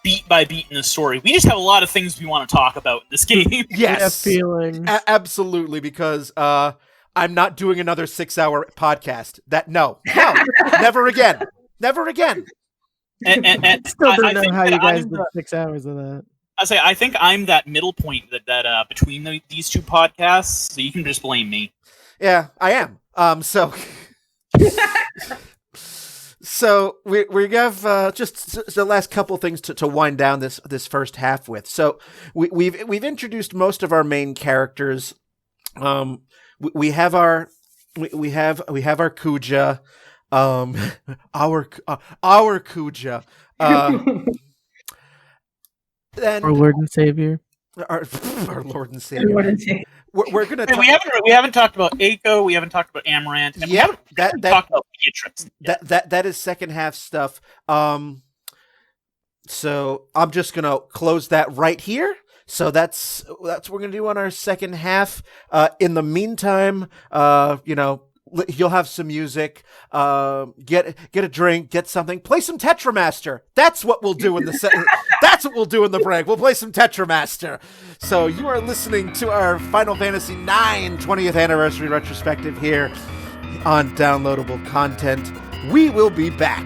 beat by beat in the story. We just have a lot of things we want to talk about in this game. Yes, feelings. Absolutely, because I'm not doing another 6-hour podcast. No, never again. Never again. And Still don't know think how that you guys I'm did 6 hours of that. I think I'm that middle point that between these two podcasts, so you can just blame me. Yeah, I am. So we have just the last couple things to wind down this first half with. So we've introduced most of our main characters. We have our Kuja, our Kuja, and Our Lord and Savior. our Lord and Savior. We're gonna. We haven't talked about Aiko. We haven't talked about Amaranth. And we haven't talked about Beatrix. That is second half stuff. So I'm just gonna close that right here. So that's what we're gonna do on our second half. In the meantime, you'll have some music. Get a drink. Get something. Play some Tetramaster. That's what we'll do in the That's what we'll do in the break. We'll play some Tetramaster. So you are listening to our Final Fantasy IX 20th anniversary retrospective here on Downloadable Content. We will be back.